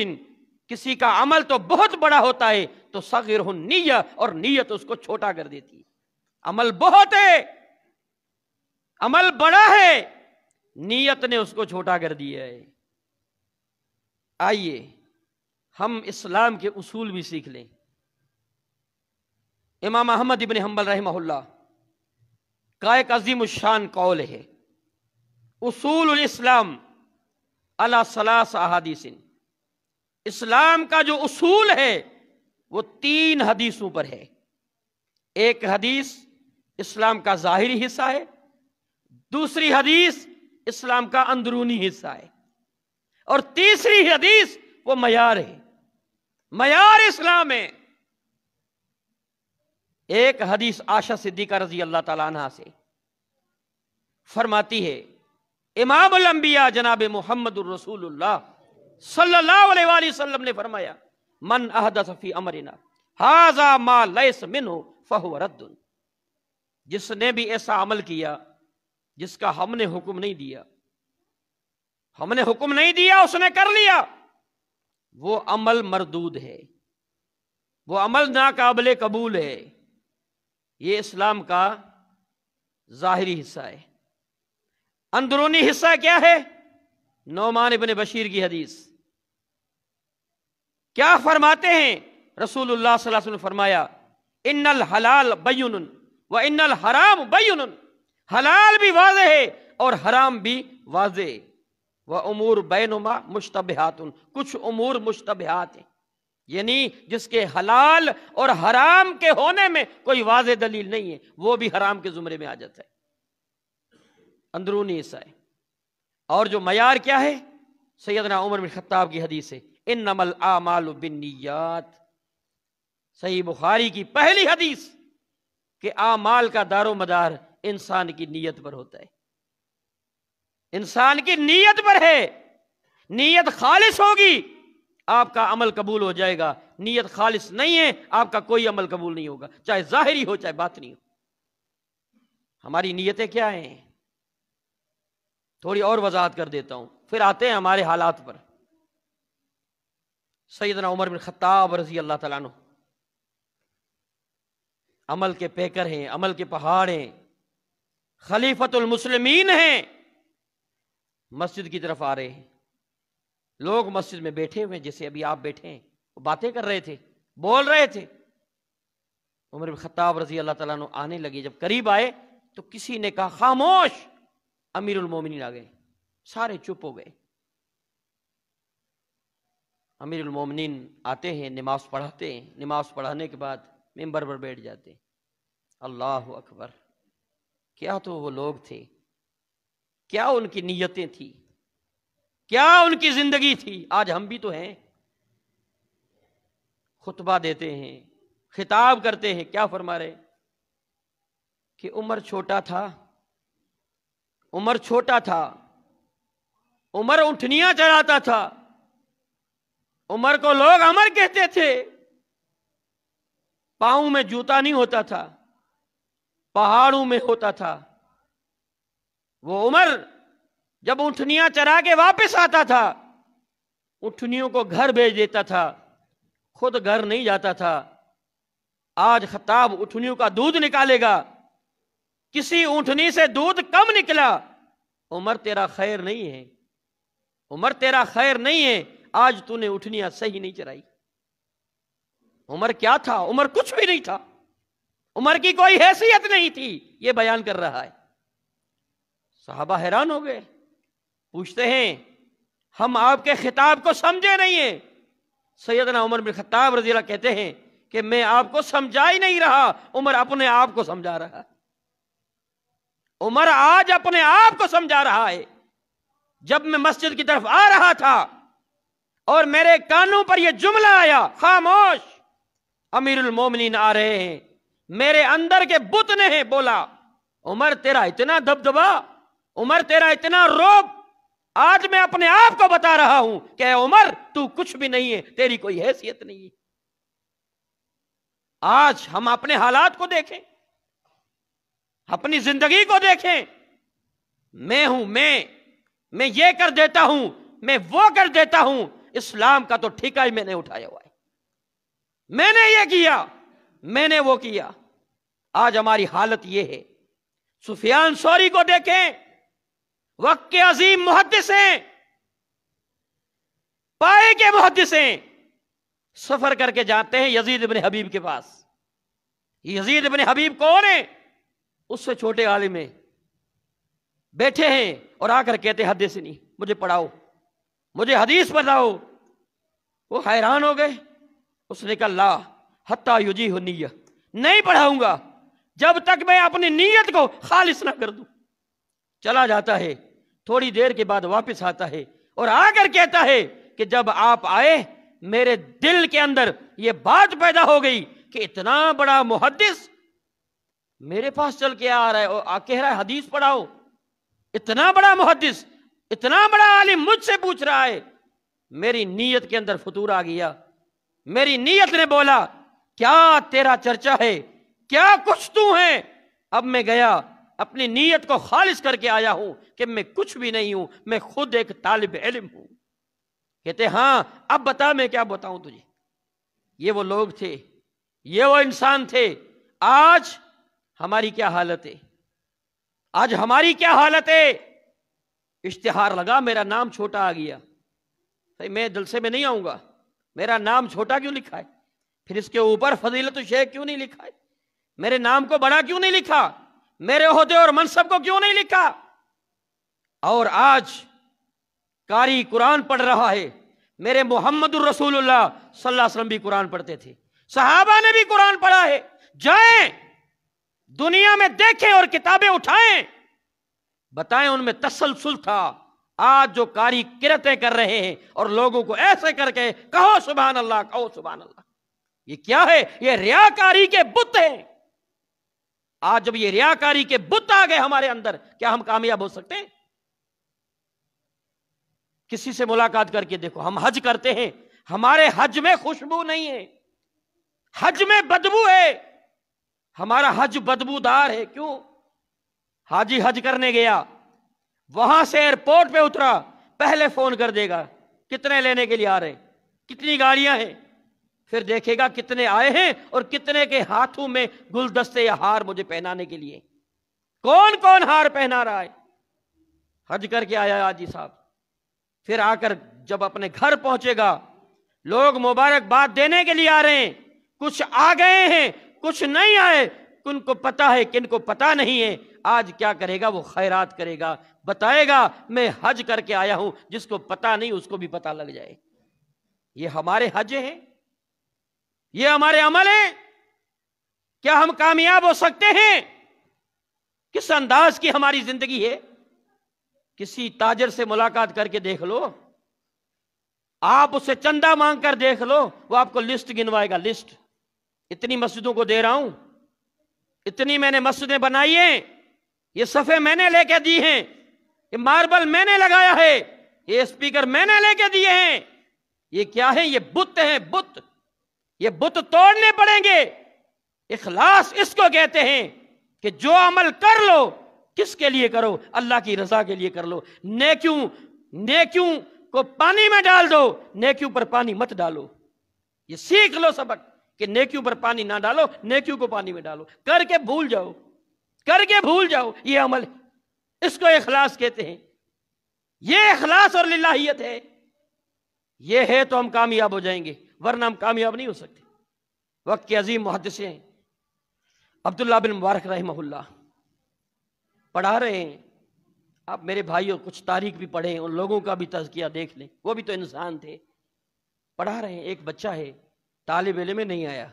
کسی کا عمل تو بہت بڑا ہوتا ہے تو صغرہ النیہ، اور نیت اس کو چھوٹا کر دیتی ہے۔ عمل بہت ہے، عمل بڑا ہے، نیت نے اس کو چھوٹا کر دیا ہے۔ آئیے ہم اسلام کے اصول بھی سیکھ لیں۔ امام احمد ابن حنبل رحمہ اللہ کا ایک عظیم الشان قول ہے، اصول الاسلام علی ثلاث احادیث، اسلام کا جو اصول ہے وہ 3 حدیثوں پر ہے۔ ایک حدیث اسلام کا ظاہری حصہ ہے، دوسری حدیث اسلام کا اندرونی حصہ ہے، اور تیسری حدیث وہ معیار ہے، معیار اسلام ہے۔ ایک حدیث عائشہ صدیقہ رضی اللہ تعالیٰ عنہ سے فرماتی ہے، امام الانبیاء جناب محمد الرسول اللہ صلی اللہ علیہ وآلہ وسلم نے فرمایا، من احدث فی امرنا ھذا ما لیس منہ فہو رد، جس نے بھی ایسا عمل کیا جس کا ہم نے حکم نہیں دیا، ہم نے حکم نہیں دیا اس نے کر لیا، وہ عمل مردود ہے، وہ عمل ناقابل قبول ہے۔ یہ اسلام کا ظاہری حصہ ہے۔ اندرونی حصہ کیا ہے؟ نعمان ابن بشیر کی حدیث کیا فرماتے ہیں؟ رسول اللہ صلی اللہ علیہ وسلم نے فرمایا، ان الحلال بین و ان الحرام بین، حلال بھی واضح ہے اور حرام بھی واضح ہے، وامور بینہما مشتبہات، کچھ امور مشتبہات ہیں، یعنی جس کے حلال اور حرام کے ہونے میں کوئی واضح دلیل نہیں ہے وہ بھی حرام کے زمرے میں آ جاتا ہے، اندرونی حصہ ہے۔ اور جو معیار کیا ہے؟ سیدنا عمر بن خطاب کی حدیث ہے، انما الاعمال بالنیات، صحیح بخاری کی پہلی حدیث کہ اعمال کا دار و مدار انسان کی نیت پر ہوتا ہے، انسان کی نیت پر ہے۔ نیت خالص ہوگی آپ کا عمل قبول ہو جائے گا، نیت خالص نہیں ہے آپ کا کوئی عمل قبول نہیں ہوگا، چاہے ظاہری ہو چاہے باطنی ہو۔ ہماری نیتیں کیا ہیں؟ تھوڑی اور وضاحت کر دیتا ہوں، پھر آتے ہیں ہمارے حالات پر۔ سیدنا عمر بن خطاب رضی اللہ تعالیٰ عنہ عمل کے پیکر ہیں، عمل کے پہاڑ ہیں، خلیفۃ المسلمین ہیں، مسجد کی طرف آ رہے ہیں، لوگ مسجد میں بیٹھے ہوئے جیسے ابھی آپ بیٹھے ہیں، وہ باتیں کر رہے تھے، بول رہے تھے۔ عمر بن خطاب رضی اللہ تعالیٰ عنہ آنے لگے، جب قریب آئے تو کسی نے کہا خاموش، امیر المومنین آ گئے، سارے چپ ہو گئے۔ امیر المومنین آتے ہیں، نماز پڑھاتے ہیں، نماز پڑھانے کے بعد ممبر پر بیٹھ جاتے ہیں۔ اللہ اکبر، کیا تو وہ لوگ تھے، کیا ان کی نیتیں تھی، کیا ان کی زندگی تھی۔ آج ہم بھی تو ہیں، خطبہ دیتے ہیں، خطاب کرتے ہیں، کیا فرما رہے کہ عمر چھوٹا تھا، عمر چھوٹا تھا، عمر اونٹنیاں چراتا تھا، عمر کو لوگ عمر کہتے تھے، پاؤں میں جوتا نہیں ہوتا تھا، پہاڑوں میں ہوتا تھا۔ وہ عمر جب اونٹنیاں چرا کے واپس آتا تھا، اونٹنیوں کو گھر بھیج دیتا تھا، خود گھر نہیں جاتا تھا۔ آج خطاب اونٹنیوں کا دودھ نکالے گا، کسی اونٹنی سے دودھ کم نکلا، عمر تیرا خیر نہیں ہے، عمر تیرا خیر نہیں ہے، آج تو نے اونٹنیاں صحیح نہیں چرائی۔ عمر کیا تھا؟ عمر کچھ بھی نہیں تھا، عمر کی کوئی حیثیت نہیں تھی، یہ بیان کر رہا ہے۔ صحابہ حیران ہو گئے، پوچھتے ہیں ہم آپ کے خطاب کو سمجھے نہیں ہیں۔ سیدنا عمر بن خطاب رضی اللہ کہتے ہیں کہ میں آپ کو سمجھا ہی نہیں رہا، عمر اپنے آپ کو سمجھا رہا ہے۔ عمر آج اپنے آپ کو سمجھا رہا ہے۔ جب میں مسجد کی طرف آ رہا تھا اور میرے کانوں پر یہ جملہ آیا، خاموش، امیر المومنین آ رہے ہیں، میرے اندر کے بت نے بولا عمر تیرا اتنا دبدبا، عمر تیرا اتنا روب، آج میں اپنے آپ کو بتا رہا ہوں کہ اے عمر تو کچھ بھی نہیں ہے، تیری کوئی حیثیت نہیں ہے۔ آج ہم اپنے حالات کو دیکھیں، اپنی زندگی کو دیکھیں، میں ہوں، میں یہ کر دیتا ہوں، میں وہ کر دیتا ہوں، اسلام کا تو ٹھیکہ ہی میں نے اٹھایا ہوا ہے۔ میں نے یہ کیا، میں نے وہ کیا۔ آج ہماری حالت یہ ہے۔ سفیان ثوری کو دیکھیں، وقت کے عظیم محدث ہیں، پائے کے محدث ہیں، سفر کر کے جاتے ہیں یزید بن حبیب کے پاس۔ یزید بن حبیب کون ہے؟ اس سے چھوٹے عالم ہیں، بیٹھے ہیں اور آ کر کہتے حدثنی، مجھے پڑھاؤ، مجھے حدیث بتاؤ۔ وہ حیران ہو گئے۔ اس نے کہا لا حتی یجیہ النیہ، نہیں پڑھاؤں گا جب تک میں اپنی نیت کو خالص نہ کر دوں۔ چلا جاتا ہے، تھوڑی دیر کے بعد واپس آتا ہے اور آ کر کہتا ہے کہ جب آپ آئے میرے دل کے اندر یہ بات پیدا ہو گئی کہ اتنا بڑا محدث میرے پاس چل کے آ رہا ہے اور کہہ رہا ہے حدیث پڑھاؤ۔ اتنا بڑا محدث، اتنا بڑا عالم مجھ سے پوچھ رہا ہے۔ میری نیت کے اندر فطور آ گیا۔ میری نیت نے بولا کیا تیرا چرچا ہے، کیا کچھ تو ہے۔ اب میں گیا اپنی نیت کو خالص کر کے آیا ہوں کہ میں کچھ بھی نہیں ہوں، میں خود ایک طالب علم ہوں۔ کہتے ہاں اب بتا میں کیا بتاؤں تجھے۔ یہ وہ لوگ تھے، یہ وہ انسان تھے۔ آج ہماری کیا حالت ہے؟ آج ہماری کیا حالت ہے؟ اشتہار لگا، میرا نام چھوٹا آ گیا، میں جلسے میں نہیں آؤں گا، میرا نام چھوٹا کیوں لکھا ہے؟ پھر اس کے اوپر فضیلت الشیخ کیوں نہیں لکھا ہے؟ میرے نام کو بڑا کیوں نہیں لکھا؟ میرے عہدے اور منصب کو کیوں نہیں لکھا؟ اور آج قاری قرآن پڑھ رہا ہے۔ میرے محمد الرسول اللہ صلی اللہ علیہ وسلم بھی قرآن پڑھتے تھے، صحابہ نے بھی قرآن پڑھا ہے۔ جائیں دنیا میں دیکھیں اور کتابیں اٹھائیں، بتائیں ان میں تسلسل تھا۔ آج جو قاری قرأتیں کر رہے ہیں اور لوگوں کو ایسے کر کے کہو سبحان اللہ، کہو سبحان اللہ، یہ کیا ہے؟ یہ ریاکاری کے بت ہیں۔ آج جب یہ ریاکاری کے بت آ گئے ہمارے اندر، کیا ہم کامیاب ہو سکتے ہیں؟ کسی سے ملاقات کر کے دیکھو، ہم حج کرتے ہیں، ہمارے حج میں خوشبو نہیں ہے، حج میں بدبو ہے، ہمارا حج بدبودار ہے۔ کیوں؟ حاجی حج کرنے گیا، وہاں سے ایئرپورٹ پہ اترا، پہلے فون کر دے گا کتنے لینے کے لیے آ رہے ہیں، کتنی گاڑیاں ہیں، پھر دیکھے گا کتنے آئے ہیں اور کتنے کے ہاتھوں میں گلدستے یا ہار مجھے پہنانے کے لیے، کون کون ہار پہنا رہا ہے۔ حج کر کے آیا حاجی صاحب، پھر آ کر جب اپنے گھر پہنچے گا، لوگ مبارکباد دینے کے لیے آ رہے ہیں، کچھ آ گئے ہیں کچھ نہیں آئے، کن کو پتا ہے کن کو پتا نہیں ہے۔ آج کیا کرے گا؟ وہ خیرات کرے گا، بتائے گا میں حج کر کے آیا ہوں، جس کو پتا نہیں اس کو بھی پتا لگ جائے۔ یہ ہمارے حج ہیں، یہ ہمارے عمل ہیں۔ کیا ہم کامیاب ہو سکتے ہیں؟ کس انداز کی ہماری زندگی ہے؟ کسی تاجر سے ملاقات کر کے دیکھ لو، آپ اسے چندہ مانگ کر دیکھ لو، وہ آپ کو لسٹ گنوائے گا، لسٹ اتنی مسجدوں کو دے رہا ہوں، اتنی میں نے مسجدیں بنائی ہیں، یہ صفحے میں نے لے کے دی ہیں، یہ ماربل میں نے لگایا ہے، یہ اسپیکر میں نے لے کے دیے ہیں۔ یہ کیا ہے؟ یہ بت ہیں، بت۔ یہ بت توڑنے پڑیں گے۔ اخلاص اس کو کہتے ہیں کہ جو عمل کر لو کس کے لیے کرو؟ اللہ کی رضا کے لیے کر لو۔ نیکیوں کو پانی میں ڈال دو، نیکیوں پر پانی مت ڈالو۔ یہ سیکھ لو سبق کہ نیکیوں پر پانی نہ ڈالو، نیکیوں کو پانی میں ڈالو، کر کے بھول جاؤ، کر کے بھول جاؤ۔ یہ عمل اس کو اخلاص کہتے ہیں۔ یہ اخلاص اور للہیت ہے۔ یہ ہے تو ہم کامیاب ہو جائیں گے، ورنہ ہم کامیاب نہیں ہو سکتے۔ وقت کے عظیم محدث ہیں عبداللہ بن مبارک رحمہ اللہ پڑھا رہے ہیں۔ آپ میرے بھائیوں کچھ تاریخ بھی پڑھیں، ان لوگوں کا بھی تزکیہ دیکھ لیں، وہ بھی تو انسان تھے۔ پڑھا رہے ہیں، ایک بچہ ہے طالب علم میں نہیں آیا،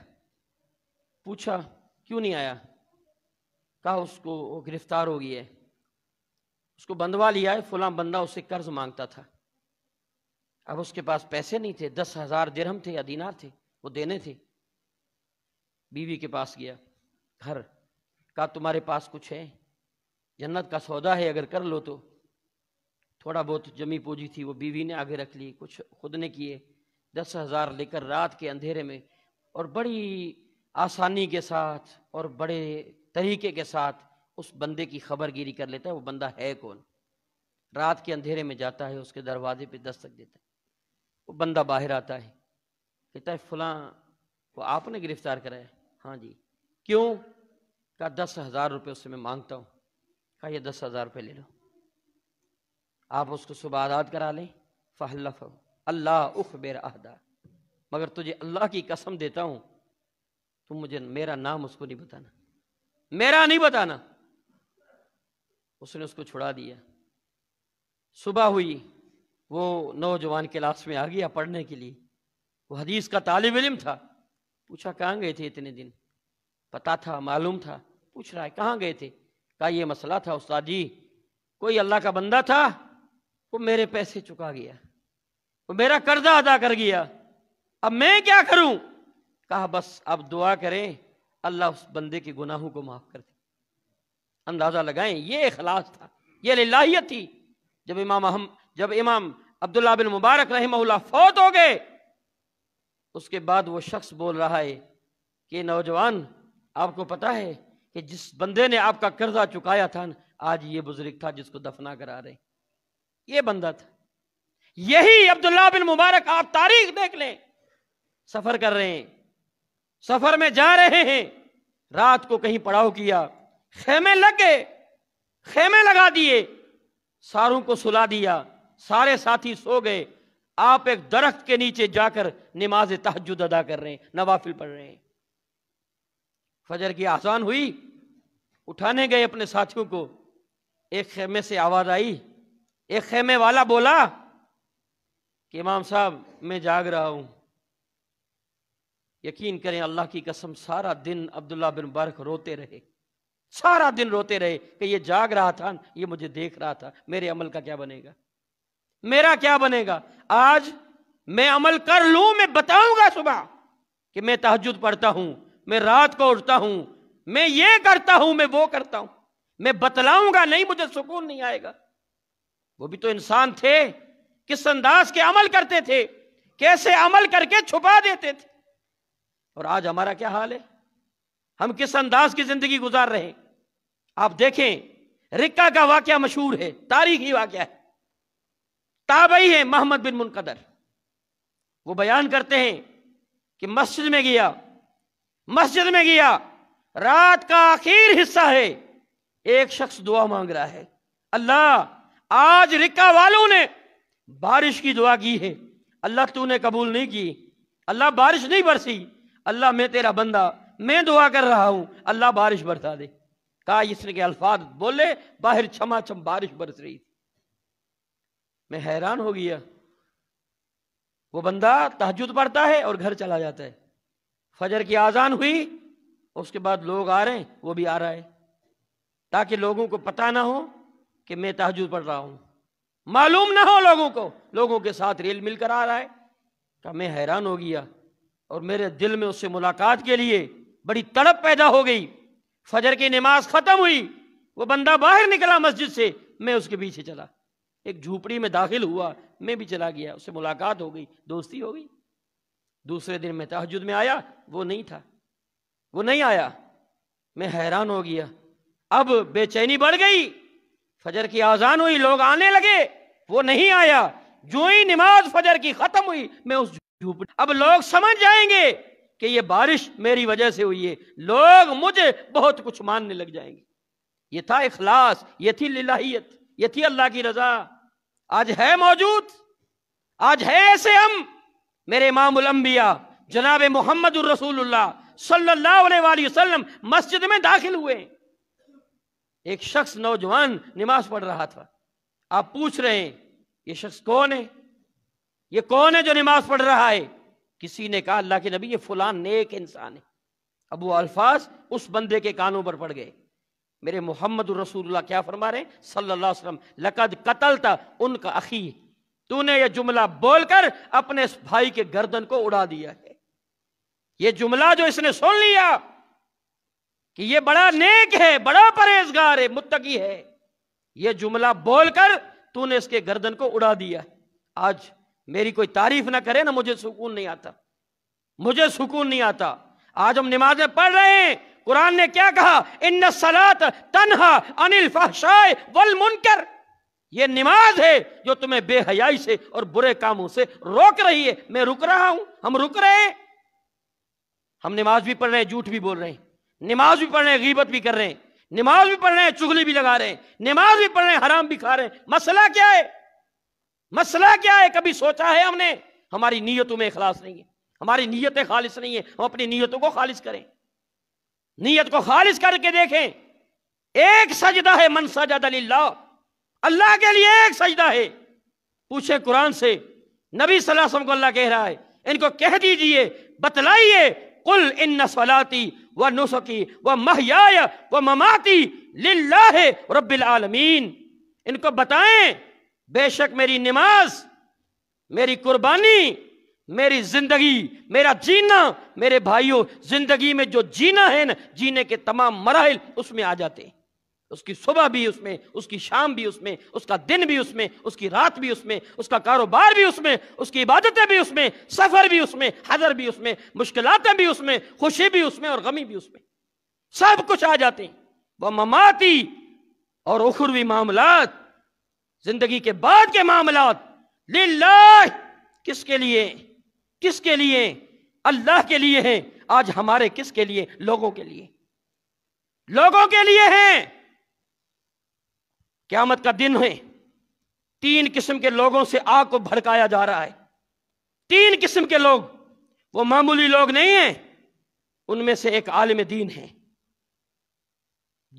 پوچھا کیوں نہیں آیا؟ کہا اس کو وہ گرفتار ہو گیا ہے، اس کو بندوا لیا ہے، فلاں بندہ اس سے قرض مانگتا تھا، اب اس کے پاس پیسے نہیں تھے، 10,000 درہم تھے یا دینار تھے، وہ دینے تھے۔ بیوی کے پاس گیا گھر، کہا تمہارے پاس کچھ ہے؟ جنت کا سودا ہے، اگر کر لو تو۔ تھوڑا بہت جمی پوجی تھی، وہ بیوی نے آگے رکھ لی، کچھ خود نے کیے، 10,000 لے کر رات کے اندھیرے میں اور بڑی آسانی کے ساتھ اور بڑے طریقے کے ساتھ اس بندے کی خبر گیری کر لیتا ہے، وہ بندہ ہے کون۔ رات کے اندھیرے میں جاتا ہے، اس کے دروازے پہ دستک دیتا ہے، وہ بندہ باہر آتا ہے، کہتا ہے فلاں وہ آپ نے گرفتار کرایا؟ ہاں جی۔ کیوں؟ کہا 10,000 روپے اس سے میں مانگتا ہوں۔ کہا یہ 10,000 روپے لے لو، آپ اس کو صبح آزاد کرا لیں۔ فحلف اللہ اخبر احدا، مگر تجھے اللہ کی قسم دیتا ہوں تم مجھے میرا نام اس کو نہیں بتانا، میرا نہیں بتانا۔ اس نے اس کو چھڑا دیا۔ صبح ہوئی، وہ نوجوان کلاس میں آ گیا پڑھنے کے لیے، وہ حدیث کا طالب علم تھا۔ پوچھا کہاں گئے تھے اتنے دن؟ پتا تھا، معلوم تھا، پوچھ رہا ہے کہاں گئے تھے؟ کہا یہ مسئلہ تھا استاد جی، کوئی اللہ کا بندہ تھا، وہ میرے پیسے چکا گیا، وہ میرا قرضہ ادا کر گیا، اب میں کیا کروں؟ کہا بس اب دعا کریں اللہ اس بندے کے گناہوں کو معاف کر دے۔ اندازہ لگائیں، یہ اخلاص تھا، یہ للہیت تھی۔ جب امام عبداللہ بن مبارک رحمہ اللہ فوت ہو گئے، اس کے بعد وہ شخص بول رہا ہے کہ نوجوان آپ کو پتا ہے کہ جس بندے نے آپ کا قرضہ چکایا تھا آج یہ بزرگ تھا جس کو دفنا کرا رہے، یہ بندہ تھا۔ یہی عبداللہ بن مبارک، آپ تاریخ دیکھ لیں، سفر کر رہے ہیں، سفر میں جا رہے ہیں، رات کو کہیں پڑاؤ کیا، خیمے لگ گئے، خیمے لگا دیے، ساروں کو سلا دیا، سارے ساتھی سو گئے، آپ ایک درخت کے نیچے جا کر نماز تہجد ادا کر رہے ہیں، نوافل پڑھ رہے ہیں۔ فجر کی اذان ہوئی، اٹھانے گئے اپنے ساتھیوں کو، ایک خیمے سے آواز آئی، ایک خیمے والا بولا کہ امام صاحب میں جاگ رہا ہوں۔ یقین کریں اللہ کی قسم سارا دن عبداللہ بن مبارک روتے رہے، سارا دن روتے رہے کہ یہ جاگ رہا تھا، یہ مجھے دیکھ رہا تھا، میرے عمل کا کیا بنے گا، میرا کیا بنے گا؟ آج میں عمل کر لوں، میں بتاؤں گا صبح کہ میں تہجد پڑھتا ہوں، میں رات کو اٹھتا ہوں، میں یہ کرتا ہوں، میں وہ کرتا ہوں، میں بتلاؤں گا نہیں، مجھے سکون نہیں آئے گا۔ وہ بھی تو انسان تھے، کس انداز کے عمل کرتے تھے، کیسے عمل کر کے چھپا دیتے تھے۔ اور آج ہمارا کیا حال ہے، ہم کس انداز کی زندگی گزار رہے ہیں۔ آپ دیکھیں، رکہ کا واقعہ مشہور ہے، تاریخی واقعہ ہے، تابعی ہے محمد بن منقدر، وہ بیان کرتے ہیں کہ مسجد میں گیا، رات کا آخر حصہ ہے، ایک شخص دعا مانگ رہا ہے، اللہ آج رکہ والوں نے بارش کی دعا کی ہے، اللہ تو نے قبول نہیں کی، اللہ بارش نہیں برسی، اللہ میں تیرا بندہ، میں دعا کر رہا ہوں، اللہ بارش برسا دے۔ کہا اس نے کہ الفاظ بولے، باہر چھما چھم بارش برس رہی تھی۔ میں حیران ہو گیا، وہ بندہ تہجد پڑھتا ہے اور گھر چلا جاتا ہے، فجر کی اذان ہوئی، اس کے بعد لوگ آ رہے ہیں، وہ بھی آ رہا ہے، تاکہ لوگوں کو پتہ نہ ہو کہ میں تہجد پڑھ رہا ہوں، معلوم نہ ہو لوگوں کو، لوگوں کے ساتھ ریل مل کر آ رہا ہے۔ کہ میں حیران ہو گیا اور میرے دل میں اس سے ملاقات کے لیے بڑی تڑپ پیدا ہو گئی۔ فجر کی نماز ختم ہوئی، وہ بندہ باہر نکلا مسجد سے، میں اس کے پیچھے چلا، ایک جھوپڑی میں داخل ہوا، میں بھی چلا گیا، اس سے ملاقات ہو گئی، دوستی ہو گئی۔ دوسرے دن میں تہجد میں آیا، وہ نہیں تھا، وہ نہیں آیا، میں حیران ہو گیا، اب بے چینی بڑھ گئی۔ فجر کی اذان ہوئی، لوگ آنے لگے، وہ نہیں آیا، جو ہی نماز فجر کی ختم ہوئی، میں اس جھوپڑی، اب لوگ سمجھ جائیں گے کہ یہ بارش میری وجہ سے ہوئی ہے، لوگ مجھے بہت کچھ ماننے لگ جائیں گے۔ یہ تھا اخلاص، یہ تھی للہیت، یہ تھی اللہ کی رضا۔ آج ہے موجود، آج ہے ایسے ہم؟ میرے امام الانبیاء جناب محمد الرسول اللہ صلی اللہ علیہ وآلہ وسلم مسجد میں داخل ہوئے، ایک شخص نوجوان نماز پڑھ رہا تھا۔ آپ پوچھ رہے ہیں یہ شخص کون ہے، یہ کون ہے جو نماز پڑھ رہا ہے؟ کسی نے کہا اللہ کے نبی یہ فلان نیک انسان ہے۔ اب وہ الفاظ اس بندے کے کانوں پر پڑ گئے۔ میرے محمد الرسول اللہ کیا فرما رہے ہیں صلی اللہ علیہ وسلم، لقد قتلت ان کا اخی، تو نے یہ جملہ بول کر اپنے اس بھائی کے گردن کو اڑا دیا ہے۔ یہ جملہ جو اس نے سن لیا کہ یہ بڑا نیک ہے، بڑا پرہیزگار ہے، متقی ہے، یہ جملہ بول کر تو نے اس کے گردن کو اڑا دیا۔ آج میری کوئی تعریف نہ کرے نا، مجھے سکون نہیں آتا، مجھے سکون نہیں آتا۔ آج ہم نمازیں پڑھ رہے ہیں، قرآن نے کیا کہا؟ ان الصلاۃ تنہا عن الفحشاء والمنکر، یہ نماز ہے جو تمہیں بے حیائی سے اور برے کاموں سے روک رہی ہے۔ میں رک رہا ہوں، ہم رک رہے ہیں۔ ہم نماز بھی پڑھ رہے ہیں، جھوٹ بھی بول رہے ہیں، نماز بھی پڑھ رہے ہیں، غیبت بھی کر رہے ہیں، نماز بھی پڑھ رہے ہیں، چغلی بھی لگا رہے ہیں، نماز بھی پڑھ رہے ہیں، حرام بھی کھا رہے ہیں۔ مسئلہ کیا ہے؟ مسئلہ کیا ہے؟ کبھی سوچا ہے ہم نے؟ ہماری نیتوں میں اخلاص نہیں ہے، ہماری نیتیں خالص نہیں ہیں۔ ہم اپنی نیتوں کو خالص کریں، نیت کو خالص کر کے دیکھیں۔ ایک سجدہ ہے، من سجد للہ، اللہ کے لیے ایک سجدہ ہے۔ پوچھیں قرآن سے، نبی صلی اللہ علیہ وسلم کو اللہ کہہ رہا ہے، ان کو کہہ دیجئے، بتلائیے، قل ان صلاتی و نسکی و محیای و مماتی للہ رب العالمین۔ ان کو بتائیں بے شک میری نماز، میری قربانی، میری زندگی، میرا جینا، میرے بھائیوں زندگی میں جو جینا ہے نا، جینے کے تمام مراحل اس میں آ جاتے ہیں۔ اس کی صبح بھی اس میں، اس کی شام بھی اس میں، اس کا دن بھی اس میں، اس کی رات بھی اس میں، اس کا کاروبار بھی اس میں، اس کی عبادتیں بھی اس میں، سفر بھی اس میں، حضر بھی اس میں، مشکلاتیں بھی اس میں، خوشی بھی اس میں اور غمی بھی اس میں، سب کچھ آ جاتے ہیں۔ وہ مماتی اور اخروی معاملات، زندگی کے بعد کے معاملات، للہ، کس کے لیے؟ کس کے لیے؟ اللہ کے لیے ہیں۔ آج ہمارے کس کے لیے؟ لوگوں کے لیے، لوگوں کے لیے ہیں۔ قیامت کا دن ہے، تین قسم کے لوگوں سے آگ کو بھڑکایا جا رہا ہے۔ تین قسم کے لوگ، وہ معمولی لوگ نہیں ہیں۔ ان میں سے ایک عالم دین ہے،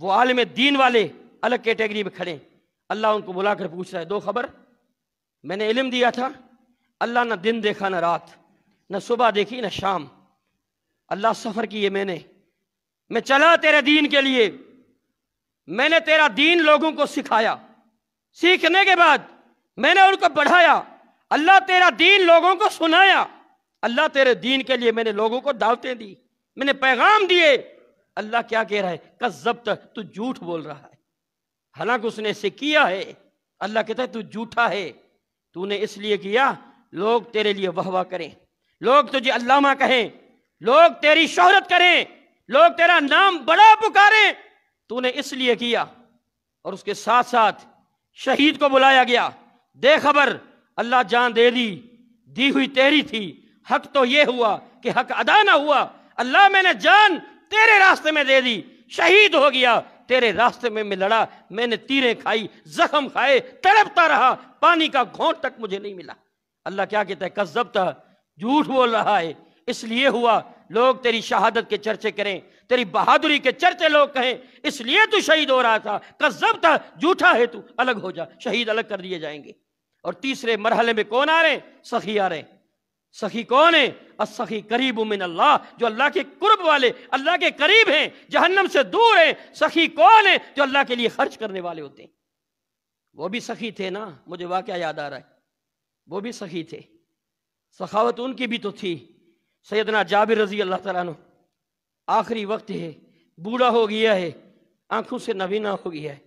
وہ عالم دین والے الگ کیٹیگری میں کھڑے۔ اللہ ان کو بلا کر پوچھ رہا ہے، دو خبر، میں نے علم دیا تھا، اللہ نہ دن دیکھا نہ رات، نہ صبح دیکھی نہ شام، اللہ سفر کیے میں چلا تیرے دین کے لیے، میں نے تیرا دین لوگوں کو سکھایا، سیکھنے کے بعد میں نے ان کو پڑھایا، اللہ تیرا دین لوگوں کو سنایا، اللہ تیرے دین کے لیے میں نے لوگوں کو دعوتیں دی، میں نے پیغام دیے۔ اللہ کیا کہہ رہا ہے؟ کذبت، تو جھوٹ بول رہا ہے، حالانکہ اس نے اسے کیا ہے۔ اللہ کہتا ہے تو جھوٹا ہے، تو نے اس لیے کیا لوگ تیرے لیے واہ واہ کریں، لوگ تجھے علامہ کہیں، لوگ تیری شہرت کریں، لوگ تیرا نام بڑا پکاریں، تو نے اس لیے کیا۔ اور اس کے ساتھ ساتھ شہید کو بلایا گیا، دے خبر، اللہ جان دے دی ہوئی تیری تھی، حق تو یہ ہوا کہ حق ادا نہ ہوا، اللہ میں نے جان تیرے راستے میں دے دی، شہید ہو گیا، تیرے راستے میں لڑا، میں نے تیریں کھائی، زخم کھائے، تڑپتا رہا، پانی کا گھونٹ تک مجھے نہیں ملا۔ اللہ کیا کہتا ہے؟ کذبتا، جھوٹ بول رہا ہے، اس لیے ہوا لوگ تیری شہادت کے چرچے کریں، تیری بہادری کے چرچے لوگ کہیں، اس لیے تو شہید ہو رہا تھا۔ کذبتا، جھوٹا ہے تو، الگ ہو جا، شہید الگ کر دیے جائیں گے۔ اور تیسرے مرحلے میں کون آ رہے ہیں؟ سخی آ رہے ہیں۔ سخی کون ہے؟ السخی قریب من اللہ، جو اللہ کے قرب والے، اللہ کے قریب ہیں، جہنم سے دور ہیں۔ سخی کون ہے؟ جو اللہ کے لیے خرچ کرنے والے ہوتے ہیں۔ وہ بھی سخی تھے نا، مجھے واقعہ یاد آ رہا ہے، وہ بھی سخی تھے، سخاوت ان کی بھی تو تھی۔ سیدنا جابر رضی اللہ تعالیٰ عنہ، آخری وقت ہے، بوڑھا ہو گیا ہے، آنکھوں سے نبینا ہو گیا ہے،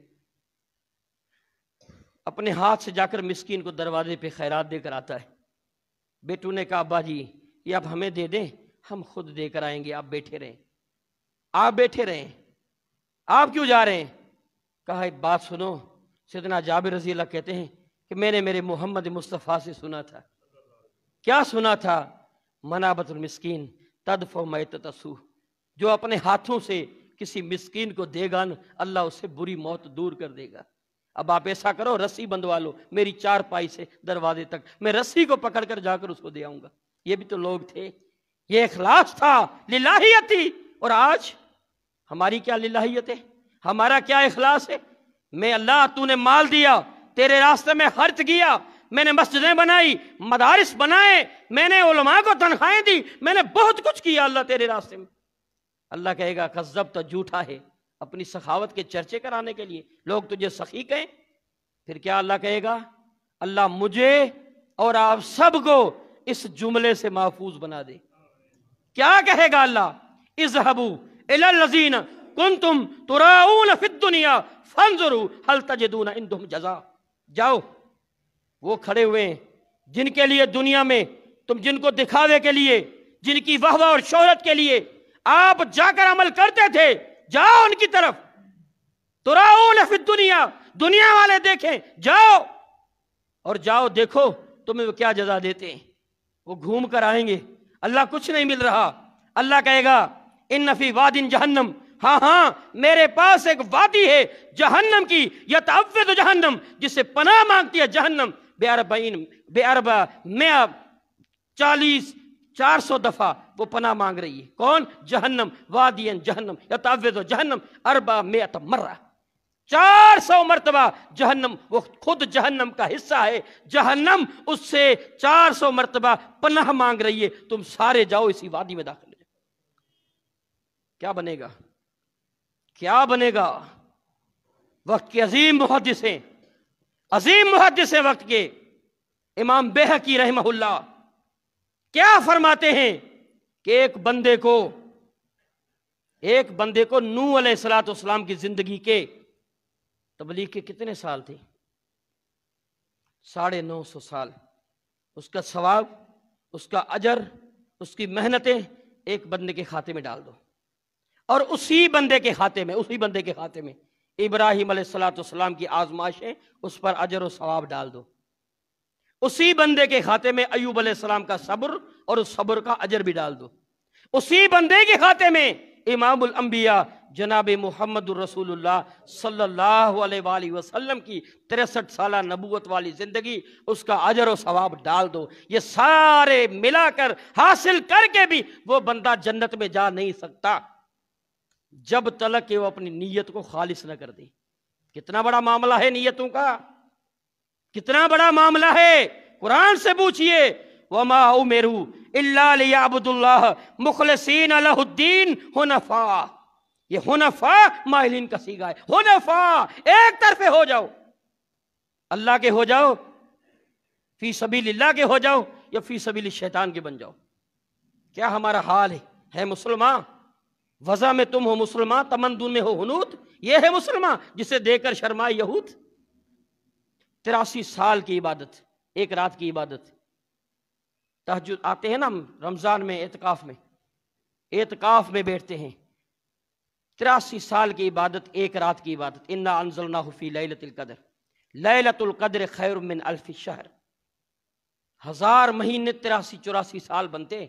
اپنے ہاتھ سے جا کر مسکین کو دروازے پہ خیرات دے کر آتا ہے۔ بیٹوں نے کہا ابا جی یہ آپ ہمیں دے دیں، ہم خود دے کر آئیں گے، آپ بیٹھے رہیں، آپ بیٹھے رہیں، آپ کیوں جا رہے ہیں؟ کہا ایک بات سنو۔ سیدنا جابر رضی اللہ کہتے ہیں کہ میں نے میرے محمد مصطفیٰ سے سنا تھا۔ کیا سنا تھا؟ منابت المسکین تدفع میتۃ السوء، جو اپنے ہاتھوں سے کسی مسکین کو دے گا نا، اللہ اس سے بری موت دور کر دے گا۔ اب آپ ایسا کرو، رسی بندوا لو میری چارپائی سے دروازے تک، میں رسی کو پکڑ کر جا کر اس کو دے آؤں گا۔ یہ بھی تو لوگ تھے، یہ اخلاص تھا، للہیت تھی۔ اور آج ہماری کیا للہیت ہے؟ ہمارا کیا اخلاص ہے؟ میں اللہ، تو نے مال دیا، تیرے راستے میں خرچ کیا، میں نے مسجدیں بنائی، مدارس بنائے، میں نے علماء کو تنخواہیں دی، میں نے بہت کچھ کیا اللہ تیرے راستے میں۔ اللہ کہے گا کذبت، جھوٹا ہے، اپنی سخاوت کے چرچے کرانے کے لیے لوگ تجھے سخی کہیں۔ پھر کیا اللہ کہے گا؟ اللہ مجھے اور آپ سب کو اس جملے سے محفوظ بنا دے۔ کیا کہے گا اللہ؟ اذهبوا الى الذين كنتم تراؤون في الدنيا فانظروا هل تجدون عندهم جزاء۔ جاؤ، وہ کھڑے ہوئے ہیں جن کے لیے دنیا میں تم جن کو دکھاوے کے لیے، جن کی واہ واہ اور شہرت کے لیے آپ جا کر عمل کرتے تھے، جاؤ ان کی طرف۔ تراؤون فی الدنیا، دنیا والے دیکھیں، جاؤ اور جاؤ دیکھو تمہیں وہ کیا جزا دیتے ہیں۔ وہ گھوم کر آئیں گے، اللہ کچھ نہیں مل رہا، اللہ کہے گا ان فی وادٍ جہنم، ہاں ہاں میرے پاس ایک وادی ہے جہنم کی، یتعوذ جہنم، جس سے پناہ مانگتی ہے جہنم، بے اربع 400 دفعہ وہ پناہ مانگ رہی ہے۔ کون؟ جہنم، وادی جہنم یتعوذ جہنم 400 مرہ، 400 مرتبہ جہنم، وہ خود جہنم کا حصہ ہے، جہنم اس سے 400 مرتبہ پناہ مانگ رہی ہے، تم سارے جاؤ اسی وادی میں داخل ہو جاؤ۔ کیا بنے گا؟ کیا بنے گا؟ وقت کے عظیم محدث ہیں، عظیم محدث ہیں وقت کے، امام بیہقی رحمہ اللہ کیا فرماتے ہیں کہ ایک بندے کو نوح علیہ السلام کی زندگی کے تبلیغ کے کتنے سال تھے؟ 950 سال۔ اس کا ثواب، اس کا اجر، اس کی محنتیں ایک بندے کے کھاتے میں ڈال دو، اور اسی بندے کے کھاتے میں ابراہیم علیہ السلام کی آزمائشیں، اس پر اجر و ثواب ڈال دو، اسی بندے کے کھاتے میں ایوب علیہ السلام کا صبر اور اس صبر کا اجر بھی ڈال دو، اسی بندے کے کھاتے میں امام الانبیاء جناب محمد الرسول اللہ صلی اللہ علیہ وآلہ وسلم کی 63 سالہ نبوت والی زندگی، اس کا اجر و ثواب ڈال دو، یہ سارے ملا کر حاصل کر کے بھی وہ بندہ جنت میں جا نہیں سکتا جب تک کہ وہ اپنی نیت کو خالص نہ کر دے۔ کتنا بڑا معاملہ ہے نیتوں کا، کتنا بڑا معاملہ ہے، قرآن سے پوچھئے وَمَا أُمِرُوا إِلَّا لِيَعْبُدُوا اللَّهَ مُخْلِصِينَ لَهُ الدِّينَ حُنَفَاءَ، یہ حنفاء مائلین کا صیغہ ہے، حنفاء ایک طرفے ہو جاؤ، اللہ کے ہو جاؤ، فی سبیل اللہ کے ہو جاؤ، یا فی سبیل الشیطان کے بن جاؤ۔ کیا ہمارا حال ہے مسلمان؟ وضع میں تم ہو مسلمان، تمدن میں ہو ہنود، یہ ہے مسلمان جسے دے کر شرمائے یہود۔ 83 سال کی عبادت، ایک رات کی عبادت، تہجد آتے ہیں نا ہم رمضان میں، اعتکاف میں بیٹھتے ہیں، 83 سال کی عبادت، ایک رات کی عبادت۔ انا انزلناہ فی لیلۃ القدر، لیلۃ القدر خیر من الف شہر، 1000 مہینے 83-84 سال بنتے،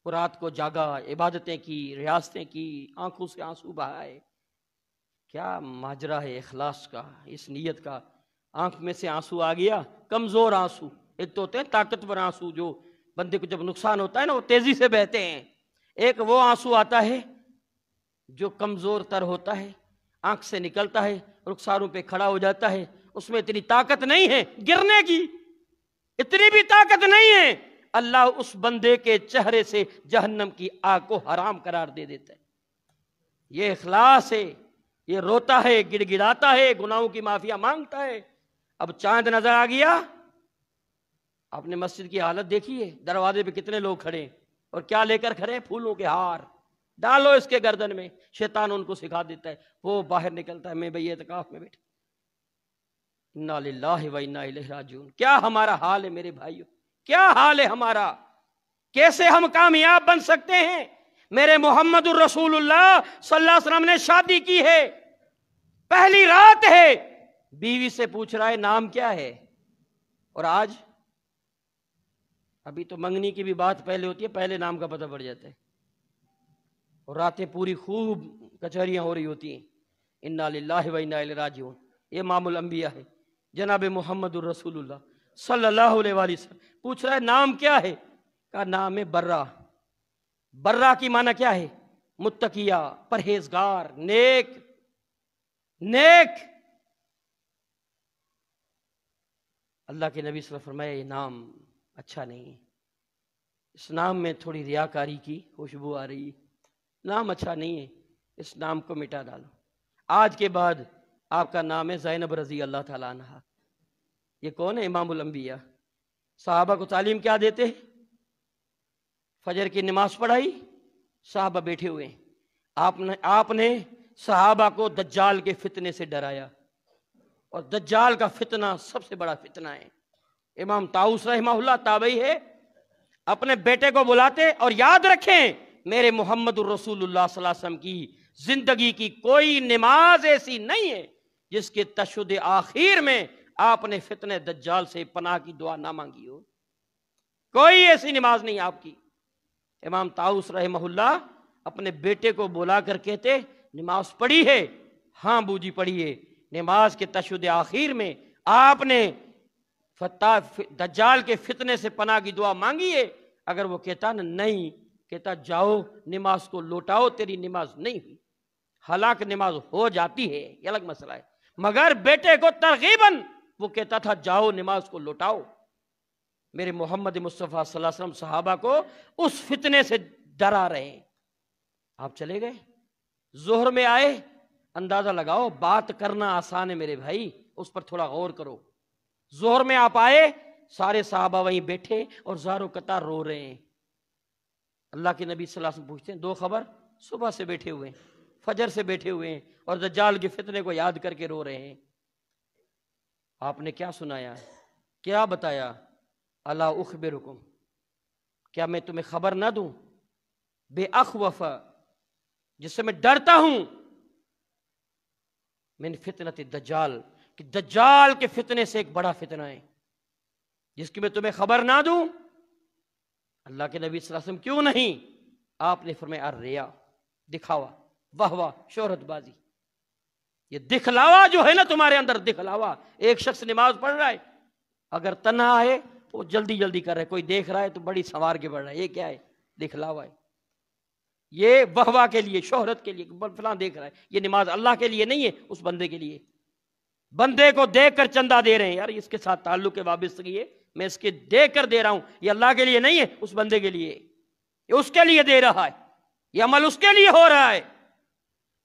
وہ رات کو جاگا، عبادتیں کی، ریاستیں کی، آنکھوں سے آنسو بہائے۔ کیا ماجرا ہے اخلاص کا، اس نیت کا۔ آنکھ میں سے آنسو آ گیا، کمزور آنسو، ایک تو ہوتے ہیں طاقتور آنسو جو بندے کو جب نقصان ہوتا ہے نا وہ تیزی سے بہتے ہیں، ایک وہ آنسو آتا ہے جو کمزور تر ہوتا ہے، آنکھ سے نکلتا ہے، رخساروں پہ کھڑا ہو جاتا ہے، اس میں اتنی طاقت نہیں ہے گرنے کی، اتنی بھی طاقت نہیں ہے، اللہ اس بندے کے چہرے سے جہنم کی آگ کو حرام قرار دے دیتا ہے۔ یہ اخلاص ہے، یہ روتا ہے، گڑ گڑاتا ہے، گناہوں کی معافیا مانگتا ہے۔ اب چاند نظر آ گیا، آپ نے مسجد کی حالت دیکھی ہے، دروازے پہ کتنے لوگ کھڑے ہیں، اور کیا لے کر کھڑے ہیں؟ پھولوں کے ہار، ڈالو اس کے گردن میں، شیطان ان کو سکھا دیتا ہے، وہ باہر نکلتا ہے، میں بھئی اعتکاف میں بیٹھا۔ انا للہ و انا الیہ راجعون۔ کیا ہمارا حال ہے میرے بھائیو، کیا حال ہے ہمارا؟ کیسے ہم کامیاب بن سکتے ہیں؟ میرے محمد الرسول اللہ صلی اللہ علیہ وسلم نے شادی کی ہے، پہلی رات ہے، بیوی سے پوچھ رہا ہے نام کیا ہے، اور آج ابھی تو منگنی کی بھی بات پہلے ہوتی ہے، پہلے نام کا پتہ پڑ جاتا ہے، اور راتیں پوری خوب کچہریاں ہو رہی ہوتی ہیں۔ انا للہ و انا الیہ راجعون۔ یہ امام الانبیاء ہے جناب محمد الرسول اللہ صلی اللہ علیہ وآلہ وسلم، پوچھ رہا ہے نام کیا ہے؟ کہا نام ہے برہ۔ برہ کی معنی کیا ہے؟ متقیہ، پرہیزگار، نیک۔ اللہ کے نبی صلی اللہ علیہ وسلم فرمایا یہ نام اچھا نہیں ہے، اس نام میں تھوڑی ریاکاری کی خوشبو آ رہی ہے، نام اچھا نہیں ہے، اس نام کو مٹا ڈالو۔ آج کے بعد آپ کا نام ہے زینب رضی اللہ تعالیٰ عنہ۔ یہ کون ہے؟ امام الانبیاء۔ صحابہ کو تعلیم کیا دیتے ہیں؟ فجر کی نماز پڑھائی، صحابہ بیٹھے ہوئے ہیں، آپ نے صحابہ کو دجال کے فتنے سے ڈرایا، اور دجال کا فتنہ سب سے بڑا فتنہ ہے۔ امام طاؤس رحمہ اللہ تابعی ہے، اپنے بیٹے کو بلاتے، اور یاد رکھیں میرے محمد الرسول اللہ صلی اللہ علیہ وسلم کی زندگی کی کوئی نماز ایسی نہیں ہے جس کے تشہد آخر میں آپ نے فتنہ دجال سے پناہ کی دعا نہ مانگی ہو، کوئی ایسی نماز نہیں آپ کی۔ امام طاؤس رحمہ اللہ اپنے بیٹے کو بلا کر کہتے نماز پڑھی ہے؟ ہاں ابو جی پڑھی ہے۔ نماز کے تشہد آخر میں آپ نے دجال کے فتنے سے پناہ کی دعا مانگی ہے؟ اگر وہ کہتا نا نہیں، کہتا جاؤ نماز کو لوٹاؤ، تیری نماز نہیں ہوئی۔ حالانکہ نماز ہو جاتی ہے، یہ الگ مسئلہ ہے، مگر بیٹے کو ترغیباً وہ کہتا تھا جاؤ نماز کو لوٹاؤ۔ میرے محمد مصطفیٰ صلی اللہ علیہ وسلم صحابہ کو اس فتنے سے ڈرا رہے ہیں۔ آپ چلے گئے، ظہر میں آئے، اندازہ لگاؤ، بات کرنا آسان ہے میرے بھائی، اس پر تھوڑا غور کرو۔ ظہر میں آپ آئے، سارے صحابہ وہیں بیٹھے اور زاروں قطار رو رہے ہیں۔ اللہ کے نبی صلی اللہ علیہ وسلم پوچھتے ہیں دو خبر؟ صبح سے بیٹھے ہوئے ہیں، فجر سے بیٹھے ہوئے ہیں اور دجال کے فتنے کو یاد کر کے رو رہے ہیں۔ آپ نے کیا سنایا، کیا بتایا؟ الا اخبرکم، کیا میں تمہیں خبر نہ دوں؟ بے اخوف، جس سے میں ڈرتا ہوں، من فتنۃ الدجال، کہ دجال کے فتنے سے ایک بڑا فتنہ ہے جس کی میں تمہیں خبر نہ دوں؟ اللہ کے نبی صلی اللہ علیہ وسلم کیوں نہیں؟ آپ نے فرمایا الریا، دکھاوا، واہ واہ، شہرت بازی، یہ دکھلاوا جو ہے نا تمہارے اندر، دکھلاوا۔ ایک شخص نماز پڑھ رہا ہے، اگر تنہا ہے تو وہ جلدی جلدی کر رہا ہے، کوئی دیکھ رہا ہے تو بڑی سنوار کے پڑھ رہا ہے، یہ کیا ہے؟ دکھلاوا ہے۔ یہ واہ واہ کے لیے، شہرت کے لیے، فلاں دیکھ رہا ہے، یہ نماز اللہ کے لیے نہیں ہے، اس بندے کے لیے۔ بندے کو دیکھ کر چندہ دے رہے ہیں، یار اس کے ساتھ تعلق کے وابستگی ہے، میں اس کے دیکھ کر دے رہا ہوں، یہ اللہ کے لیے نہیں ہے، اس بندے کے لیے، یہ اس کے لیے دے رہا ہے، یہ عمل اس کے لیے ہو رہا ہے۔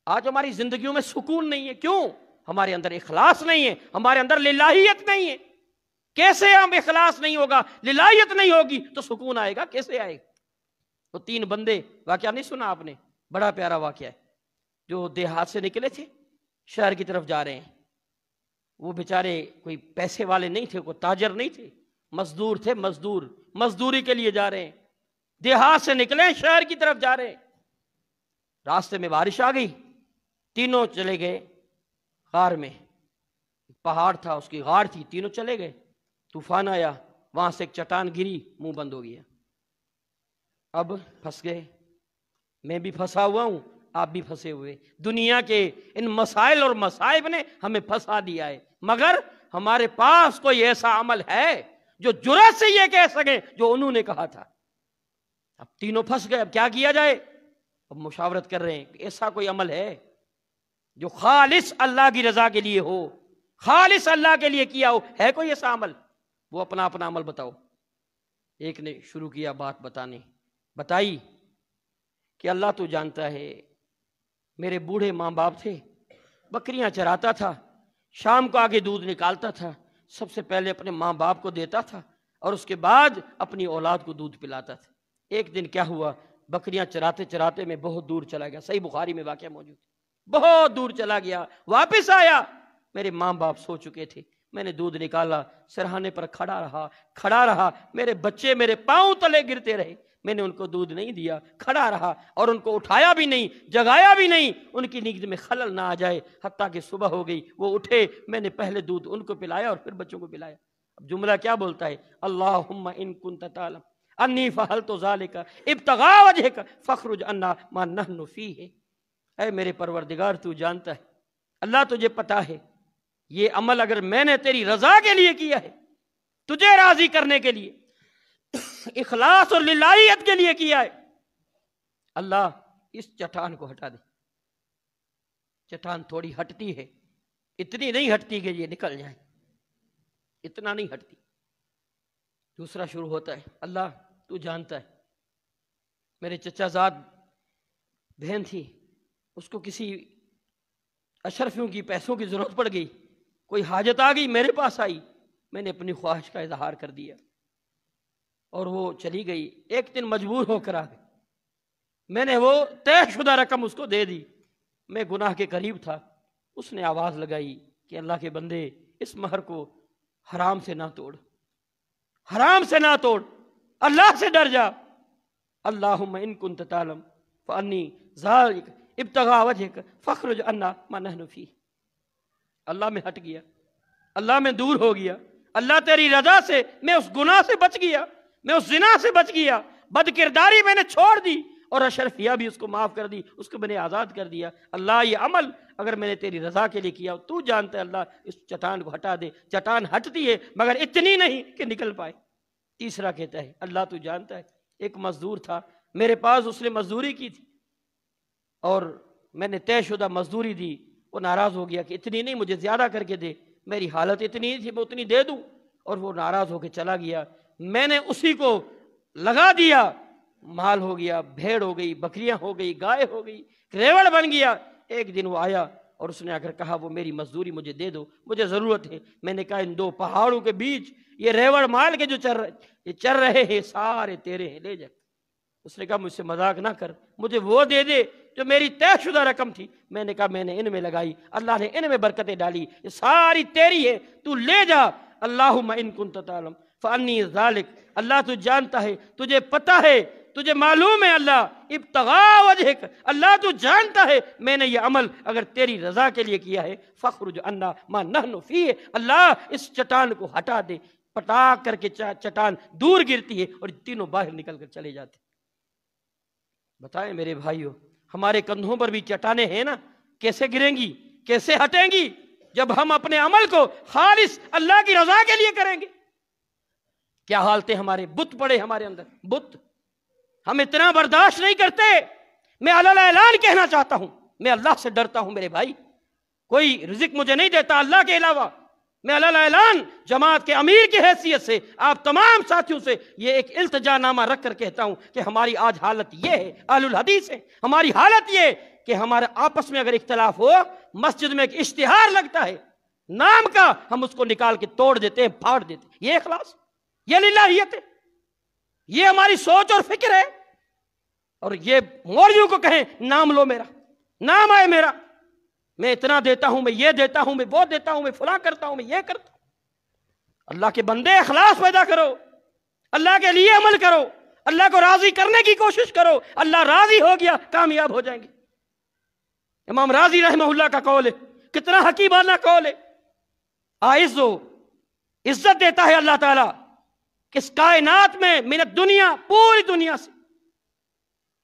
آج ہماری زندگیوں میں سکون نہیں ہے، کیوں؟ ہمارے اندر اخلاص نہیں ہے، ہمارے اندر للہیت نہیں ہے۔ کیسے ہم اخلاص نہیں ہوگا، للہیت نہیں ہوگی تو سکون آئے گا؟ کیسے آئے گا؟ وہ تین بندے، واقعہ نہیں سنا آپ نے؟ بڑا پیارا واقعہ ہے، جو دیہات سے نکلے تھے، شہر کی طرف جا رہے ہیں۔ وہ بیچارے کوئی پیسے والے نہیں تھے، کوئی تاجر نہیں تھے، مزدور تھے، مزدوری کے لیے جا رہے ہیں، دیہات سے نکلے شہر کی طرف جا رہے ہیں۔ راستے میں بارش آ گئی، تینوں چلے گئے غار میں، پہاڑ تھا، اس کی غار تھی، تینوں چلے گئے۔ طوفان آیا، وہاں سے ایک چٹان گری، منہ بند ہو گیا۔ اب پھنس گئے، میں بھی پھنسا ہوا ہوں، آپ بھی پھنسے ہوئے۔ دنیا کے ان مسائل اور مصائب نے ہمیں پھنسا دیا ہے، مگر ہمارے پاس کوئی ایسا عمل ہے جو جرأت سے یہ کہہ سکے جو انہوں نے کہا تھا۔ اب تینوں پھنس گئے، اب کیا کیا جائے؟ اب مشاورت کر رہے ہیں کہ ایسا کوئی عمل ہے جو خالص اللہ کی رضا کے لیے ہو، خالص اللہ کے لیے کیا ہو، ہے کوئی ایسا عمل؟ وہ اپنا اپنا عمل بتاؤ۔ ایک نے شروع کیا بات بتائی کہ اللہ تو جانتا ہے، میرے بوڑھے ماں باپ تھے، بکریاں چراتا تھا، شام کو آگے دودھ نکالتا تھا، سب سے پہلے اپنے ماں باپ کو دیتا تھا اور اس کے بعد اپنی اولاد کو دودھ پلاتا تھا۔ ایک دن کیا ہوا، بکریاں چراتے چراتے میں بہت دور چلا گیا، صحیح بخاری میں واقعہ موجود، بہت دور چلا گیا، واپس آیا، میرے ماں باپ سو چکے تھے، میں نے دودھ نکالا، سرہانے پر کھڑا رہا، میرے بچے میرے پاؤں تلے گرتے رہے، میں نے ان کو دودھ نہیں دیا، کھڑا رہا اور ان کو اٹھایا بھی نہیں، جگایا بھی نہیں، ان کی نیند میں خلل نہ آ جائے، حتیٰ کہ صبح ہو گئی، وہ اٹھے، میں نے پہلے دودھ ان کو پلایا اور پھر بچوں کو پلایا۔ اب جملہ کیا بولتا ہے؟ اللہم ان کنت تعلم انی فعلت ذالک ابتغاء وجہک فاخرج عنا ما نحن فیہ۔ اے میرے پروردگار تو جانتا ہے، اللہ تجھے پتا ہے، یہ عمل اگر میں نے تیری رضا کے لیے کیا ہے، تجھے راضی کرنے کے لیے، اخلاص اور للہیت کے لیے کیا ہے، اللہ اس چٹان کو ہٹا دے۔ چٹان تھوڑی ہٹتی ہے، اتنی نہیں ہٹتی کہ یہ نکل جائے، اتنا نہیں ہٹتی۔ دوسرا شروع ہوتا ہے، اللہ تو جانتا ہے، میرے چچا زاد بہن تھی، اس کو کسی اشرفیوں کی پیسوں کی ضرورت پڑ گئی، کوئی حاجت آ گئی، میرے پاس آئی، میں نے اپنی خواہش کا اظہار کر دیا اور وہ چلی گئی۔ ایک دن مجبور ہو کر آ گئی، میں نے وہ طے شدہ رقم اس کو دے دی، میں گناہ کے قریب تھا، اس نے آواز لگائی کہ اللہ کے بندے اس مہر کو حرام سے نہ توڑ، حرام سے نہ توڑ، اللہ سے ڈر جا۔ اللہم ان کنت تعلم فانی ذالک ابتغاء وجہک فاخرج عنا ما نحن فیہ۔ اللہ میں ہٹ گیا، اللہ میں دور ہو گیا، اللہ تیری رضا سے میں اس گناہ سے بچ گیا، میں اس زنا سے بچ گیا، بد کرداری میں نے چھوڑ دی اور اشرفیہ بھی اس کو معاف کر دی، اس کو میں نے آزاد کر دیا۔ اللہ یہ عمل اگر میں نے تیری رضا کے لیے کیا، تو جانتا ہے اللہ اس چٹان کو ہٹا دے۔ چٹان ہٹتی ہے مگر اتنی نہیں کہ نکل پائے۔ تیسرا کہتا ہے اللہ تو جانتا ہے، ایک مزدور تھا میرے پاس، اس نے مزدوری کی تھی اور میں نے طے شدہ مزدوری دی، وہ ناراض ہو گیا کہ اتنی نہیں، مجھے زیادہ کر کے دے، میری حالت اتنی تھی میں اتنی دے دوں، اور وہ ناراض ہو کے چلا گیا۔ میں نے اسی کو لگا دیا، مال ہو گیا، بھیڑ ہو گئی، بکریاں ہو گئی، گائے ہو گئی، ریوڑ بن گیا۔ ایک دن وہ آیا اور اس نے آ کر کہا وہ میری مزدوری مجھے دے دو، مجھے ضرورت ہے۔ میں نے کہا ان دو پہاڑوں کے بیچ یہ ریوڑ مال کے جو چر رہے ہیں سارے تیرے ہیں، لے جا۔ اس نے کہا مجھ سے مذاق نہ کر، مجھے وہ دے دے جو میری طے شدہ رقم تھی۔ میں نے کہا میں نے ان میں لگائی، اللہ نے ان میں برکتیں ڈالی، یہ ساری تیری ہے، تو لے جا۔ اللہم ان کنت تعلم فانی ذالک، اللہ تو جانتا ہے، تجھے پتہ ہے، تجھے معلوم ہے اللہ ابتغاء وجہک، اللہ تو جانتا ہے میں نے یہ عمل اگر تیری رضا کے لیے کیا ہے، فخرج عنا ما نحن فیہ، اللہ اس چٹان کو ہٹا دے۔ پٹاک کر کے چٹان دور گرتی ہے اور تینوں باہر نکل کر چلے جاتے۔ بتائیں میرے بھائیو، ہمارے کندھوں پر بھی چٹانیں ہیں نا، کیسے گریں گی، کیسے ہٹیں گی جب ہم اپنے عمل کو خالص اللہ کی رضا کے لیے کریں گے۔ کیا حالتیں ہمارے بت پڑے ہمارے اندر، بت ہم اتنا برداشت نہیں کرتے۔ میں علل اعلان کہنا چاہتا ہوں، میں اللہ سے ڈرتا ہوں میرے بھائی، کوئی رزق مجھے نہیں دیتا اللہ کے علاوہ۔ میں علل اعلان جماعت کے امیر کی حیثیت سے آپ تمام ساتھیوں سے یہ ایک التجا نامہ رکھ کر کہتا ہوں کہ ہماری آج حالت یہ ہے، اہل الحدیث ہے، ہماری حالت یہ کہ ہمارے آپس میں اگر اختلاف ہو، مسجد میں ایک اشتہار لگتا ہے نام کا، ہم اس کو نکال کے توڑ دیتے ہیں، پھاڑ دیتے ہیں۔ یہ اخلاص، یہ للہیت ہے، یہ ہماری سوچ اور فکر ہے۔ اور یہ مولویوں کو کہیں نام لو میرا، نام آئے میرا، میں اتنا دیتا ہوں، میں یہ دیتا ہوں، میں وہ دیتا ہوں، میں فلاں کرتا ہوں، میں یہ کرتا ہوں۔ اللہ کے بندے اخلاص پیدا کرو، اللہ کے لیے عمل کرو، اللہ کو راضی کرنے کی کوشش کرو، اللہ راضی ہو گیا کامیاب ہو جائیں گے۔ امام راضی رحمہ اللہ کا قول ہے، کتنا حکیمانہ قول ہے۔ آئز و عزت دیتا ہے اللہ تعالیٰ کس کائنات میں، من الدنیا، پوری دنیا سے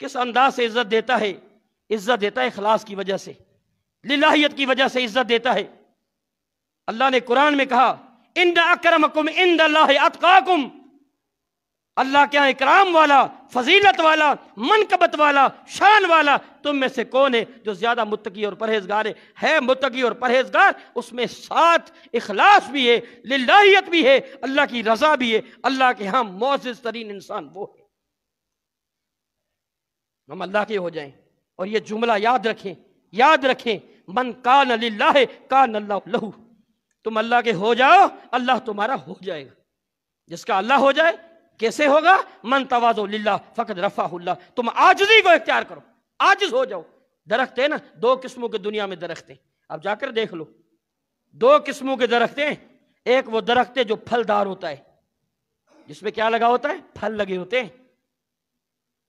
کس انداز سے عزت دیتا ہے؟ عزت دیتا ہے اخلاص کی وجہ سے، للہیت کی وجہ سے عزت دیتا ہے۔ اللہ نے قرآن میں کہا ان اکرمکم عند اللہ اتقاکم، اللہ کے یہاں اکرام والا، فضیلت والا، منقبت والا، شان والا تم میں سے کون ہے جو زیادہ متقی اور پرہیزگار ہے؟ متقی اور پرہیزگار، اس میں ساتھ اخلاص بھی ہے، للہیت بھی ہے، اللہ کی رضا بھی ہے۔ اللہ کے ہاں معزز ترین انسان وہ ہے۔ ہم اللہ کے ہو جائیں اور یہ جملہ یاد رکھیں، یاد رکھیں، من کان للہ کان اللہ لہو، تم اللہ کے ہو جاؤ اللہ تمہارا ہو جائے گا۔ جس کا اللہ ہو جائے کیسے ہوگا؟ من تواضع للہ فقد رفعہ اللہ، تم عاجزی کو اختیار کرو، عاجز ہو جاؤ۔ درخت ہے نا، دو قسموں کے دنیا میں درخت ہیں، اب جا کر دیکھ لو، دو قسموں کے درخت ہیں۔ ایک وہ درخت ہے جو پھلدار ہوتا ہے، جس میں کیا لگا ہوتا ہے؟ پھل لگے ہوتے ہیں۔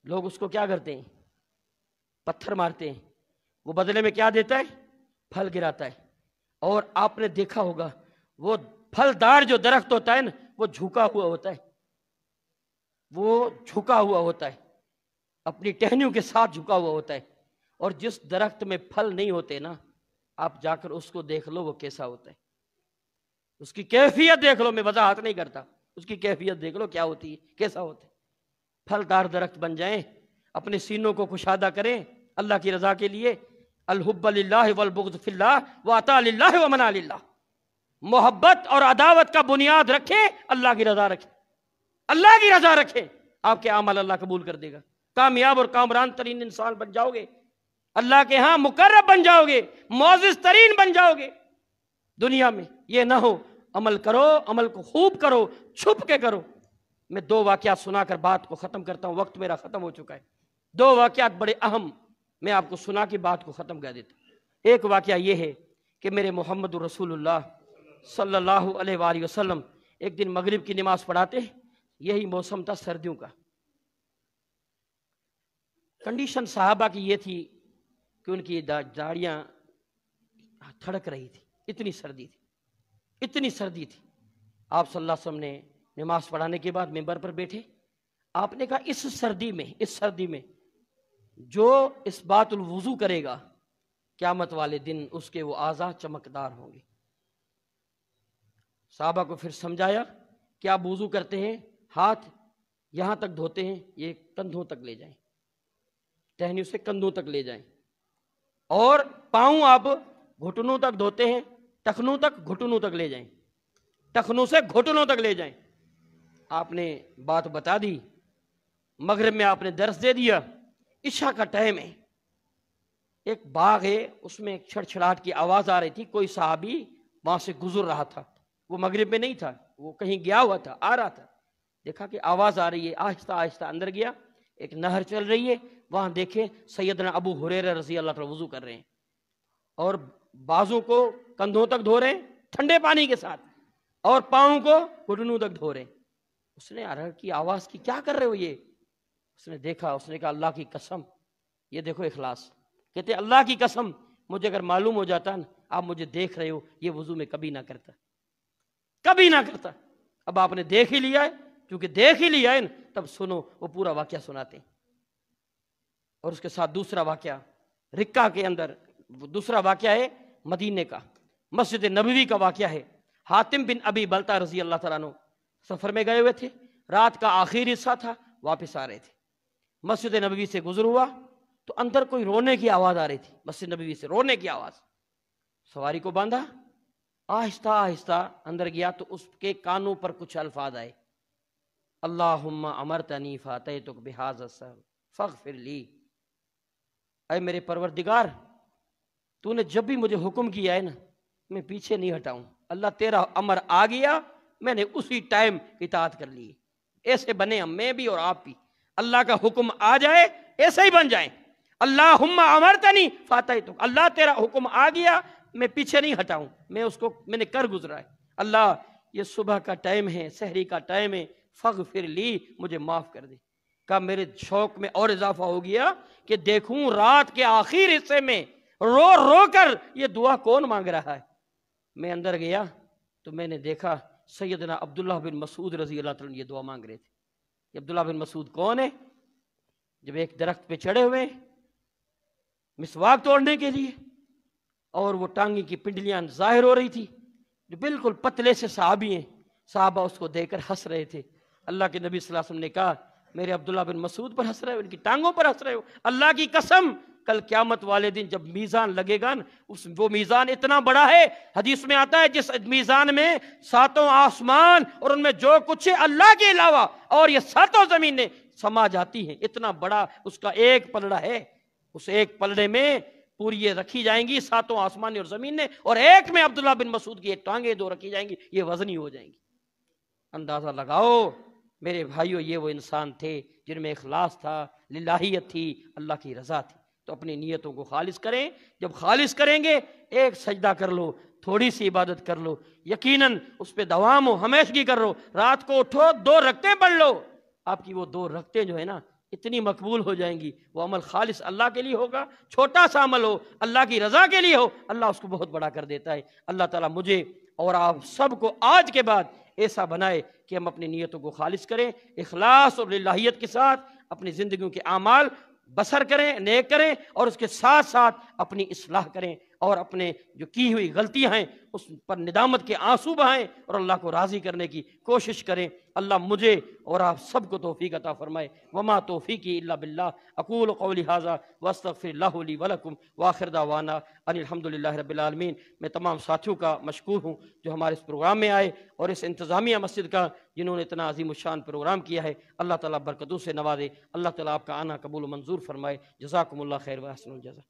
لوگ اس کو کیا کرتے ہیں؟ پتھر مارتے ہیں، وہ بدلے میں کیا دیتا ہے؟ پھل گراتا ہے۔ اور آپ نے دیکھا ہوگا وہ پھلدار جو درخت ہوتا ہے نا، وہ جھکا ہوا ہوتا ہے، وہ جھکا ہوا ہوتا ہے، اپنی ٹہنیوں کے ساتھ جھکا ہوا ہوتا ہے۔ اور جس درخت میں پھل نہیں ہوتے نا، آپ جا کر اس کو دیکھ لو وہ کیسا ہوتا ہے، اس کی کیفیت دیکھ لو، میں وضاحت نہیں کرتا، اس کی کیفیت دیکھ لو کیا ہوتی ہے، کیسا ہوتا ہے۔ پھلدار درخت بن جائیں، اپنے سینوں کو کشادہ کریں اللہ کی رضا کے لیے۔ الحب للہ والبغض فی اللہ وعطاء للہ ومنع للہ، محبت اور عداوت کا بنیاد رکھیں، اللہ کی رضا رکھیں، اللہ کی رضا رکھیں، آپ کے اعمال اللہ قبول کر دے گا، کامیاب اور کامران ترین انسان بن جاؤ گے، اللہ کے ہاں مقرب بن جاؤ گے، معزز ترین بن جاؤ گے دنیا میں۔ یہ نہ ہو عمل کرو، عمل کو خوب کرو، چھپ کے کرو۔ میں دو واقعات سنا کر بات کو ختم کرتا ہوں، وقت میرا ختم ہو چکا ہے۔ دو واقعات بڑے اہم میں آپ کو سنا کے بات کو ختم کر دیتا ہوں۔ ایک واقعہ یہ ہے کہ میرے محمد رسول اللہ صلی اللہ علیہ وآلہ وسلم ایک دن مغرب کی نماز پڑھاتے، یہی موسم تھا سردیوں کا۔ کنڈیشن صحابہ کی یہ تھی کہ ان کی داڑیاں تھڑک رہی تھی، اتنی سردی تھی، اتنی سردی تھی۔ آپ صلی اللہ علیہ وسلم نے نماز پڑھانے کے بعد منبر پر بیٹھے، آپ نے کہا اس سردی میں جو اس بات الوضو کرے گا قیامت والے دن اس کے وہ اعضاء چمکدار ہوں گے۔ صحابہ کو پھر سمجھایا کہ آپ وضو کرتے ہیں، ہاتھ یہاں تک دھوتے ہیں، یہ کندھوں تک لے جائیں، ٹہنیوں سے کندھوں تک لے جائیں، اور پاؤں آپ گھٹنوں تک دھوتے ہیں، ٹخنوں تک گھٹنوں تک لے جائیں، ٹخنوں سے گھٹنوں تک لے جائیں۔ آپ نے بات بتا دی۔ مغرب میں آپ نے درس دے دیا، عشاء کا ٹائم ہے، ایک باغ ہے، اس میں ایک چھڑچھڑاہٹ کی آواز آ رہی تھی، کوئی صحابی وہاں سے گزر رہا تھا، وہ مغرب میں نہیں تھا، وہ کہیں گیا ہوا تھا، آ رہا تھا، دیکھا کہ آواز آ رہی ہے، آہستہ آہستہ اندر گیا، ایک نہر چل رہی ہے، وہاں دیکھے سیدنا ابو ہریرہ رضی اللہ عنہ وضو کر رہے ہیں اور بازوں کو کندھوں تک دھو رہے ہیں ٹھنڈے پانی کے ساتھ، اور پاؤں کو گھٹنوں تک دھو رہے ہیں۔ اس نے عرض کی آواز کی کیا کر رہے ہو یہ؟ اس نے دیکھا، اس نے کہا اللہ کی قسم، یہ دیکھو اخلاص، کہتے اللہ کی قسم مجھے اگر معلوم ہو جاتا نا آپ مجھے دیکھ رہے ہو، یہ وضو میں کبھی نہ کرتا، کبھی نہ کرتا۔ اب آپ نے دیکھ ہی لیا ہے، کیونکہ دیکھ ہی لیا ہے نا، تب سنو، وہ پورا واقعہ سناتے ہیں۔ اور اس کے ساتھ دوسرا واقعہ رکہ کے اندر، دوسرا واقعہ ہے مدینے کا، مسجد نبوی کا واقعہ ہے۔ حاتم بن ابی بلتہ رضی اللہ تعالیٰ عنہ سفر میں گئے ہوئے تھے، رات کا آخری حصہ تھا، واپس آ رہے تھے، مسجد نبوی سے گزر ہوا تو اندر کوئی رونے کی آواز آ رہی تھی، مسجد نبوی سے رونے کی آواز۔ سواری کو باندھا، آہستہ آہستہ اندر گیا تو اس کے کانوں پر کچھ الفاظ آئے، اللہم امرتنی فاتیتک بہذا السہو فاغفر لی، اے میرے پروردگار تو نے جب بھی مجھے حکم کیا ہے نا میں پیچھے نہیں ہٹاؤں، اللہ تیرا امر آ گیا میں نے اسی ٹائم اطاعت کر لی۔ ایسے بنے ہم، میں بھی اور آپ بھی، اللہ کا حکم آ جائے ایسے ہی بن جائیں، اللہم امرتنی فاتیتک، اللہ تیرا حکم آ گیا میں پیچھے نہیں ہٹاؤں، میں نے کر گزرا ہے، اللہ یہ صبح کا ٹائم ہے، سحری کا ٹائم ہے، فاغفر لی، مجھے معاف کر دے۔ کہ میرے شوق میں اور اضافہ ہو گیا کہ دیکھوں رات کے آخر حصے میں رو رو کر یہ دعا کون مانگ رہا ہے۔ میں اندر گیا تو میں نے دیکھا سیدنا عبداللہ بن مسعود رضی اللہ تعالیٰ یہ دعا مانگ رہے تھے۔ یہ عبداللہ بن مسعود کون ہے؟ جب ایک درخت پہ چڑھے ہوئے مسواک توڑنے کے لیے اور وہ ٹانگی کی پنڈلیاں ظاہر ہو رہی تھی، جو بالکل پتلے سے صحابی ہیں، صحابہ اس کو دیکھ کر ہنس رہے تھے۔ اللہ کے نبی صلی اللہ علیہ وسلم نے کہا میرے عبداللہ بن مسعود پر ہنس رہے ہو، ان کی ٹانگوں پر ہنس رہے ہو، اللہ کی قسم کل قیامت والے دن جب میزان لگے گا نا، وہ میزان اتنا بڑا ہے، حدیث میں آتا ہے جس میزان میں ساتوں آسمان اور ان میں جو کچھ ہے اللہ کے علاوہ اور یہ ساتوں زمینیں سما جاتی ہیں، اتنا بڑا اس کا ایک پلڑا ہے، اس ایک پلڑے میں پوری یہ رکھی جائیں گی ساتوں آسمان اور زمینیں، اور ایک میں عبداللہ بن مسعود کی ایک ٹانگیں دو رکھی جائیں گی، یہ وزنی ہو جائیں گی۔ اندازہ لگاؤ میرے بھائیو، یہ وہ انسان تھے جن میں اخلاص تھا، للہیت تھی، اللہ کی رضا تھی۔ تو اپنی نیتوں کو خالص کریں، جب خالص کریں گے ایک سجدہ کر لو، تھوڑی سی عبادت کر لو، یقیناً اس پہ دوام ہو، ہمیشگی کر لو، رات کو اٹھو 2 رکعتیں پڑھ لو، آپ کی وہ 2 رکعتیں جو ہے نا اتنی مقبول ہو جائیں گی، وہ عمل خالص اللہ کے لیے ہوگا، چھوٹا سا عمل ہو اللہ کی رضا کے لیے ہو، اللہ اس کو بہت بڑا کر دیتا ہے۔ اللہ تعالیٰ مجھے اور آپ سب کو آج کے بعد ایسا بنائے کہ ہم اپنی نیتوں کو خالص کریں، اخلاص اور للہیت کے ساتھ اپنی زندگیوں کے اعمال بسر کریں، نیک کریں، اور اس کے ساتھ ساتھ اپنی اصلاح کریں اور اپنے جو کی ہوئی غلطیاں ہیں اس پر ندامت کے آنسو بہائیں اور اللہ کو راضی کرنے کی کوشش کریں۔ اللہ مجھے اور آپ سب کو توفیق عطا فرمائے۔ وما توفیقی الا باللہ، اقول قولی ھذا واستغفر اللہ لی ولکم وآخر دعوانا ان الحمد للہ رب العالمین۔ میں تمام ساتھیوں کا مشکور ہوں جو ہمارے اس پروگرام میں آئے، اور اس انتظامیہ مسجد کا جنہوں نے اتنا عظیم الشان پروگرام کیا ہے، اللہ تعالیٰ برکتوں سے نوازے، اللہ تعالیٰ آپ کا آنا قبول و منظور فرمائے۔ جزاکم اللہ خیر و احسن الجزا۔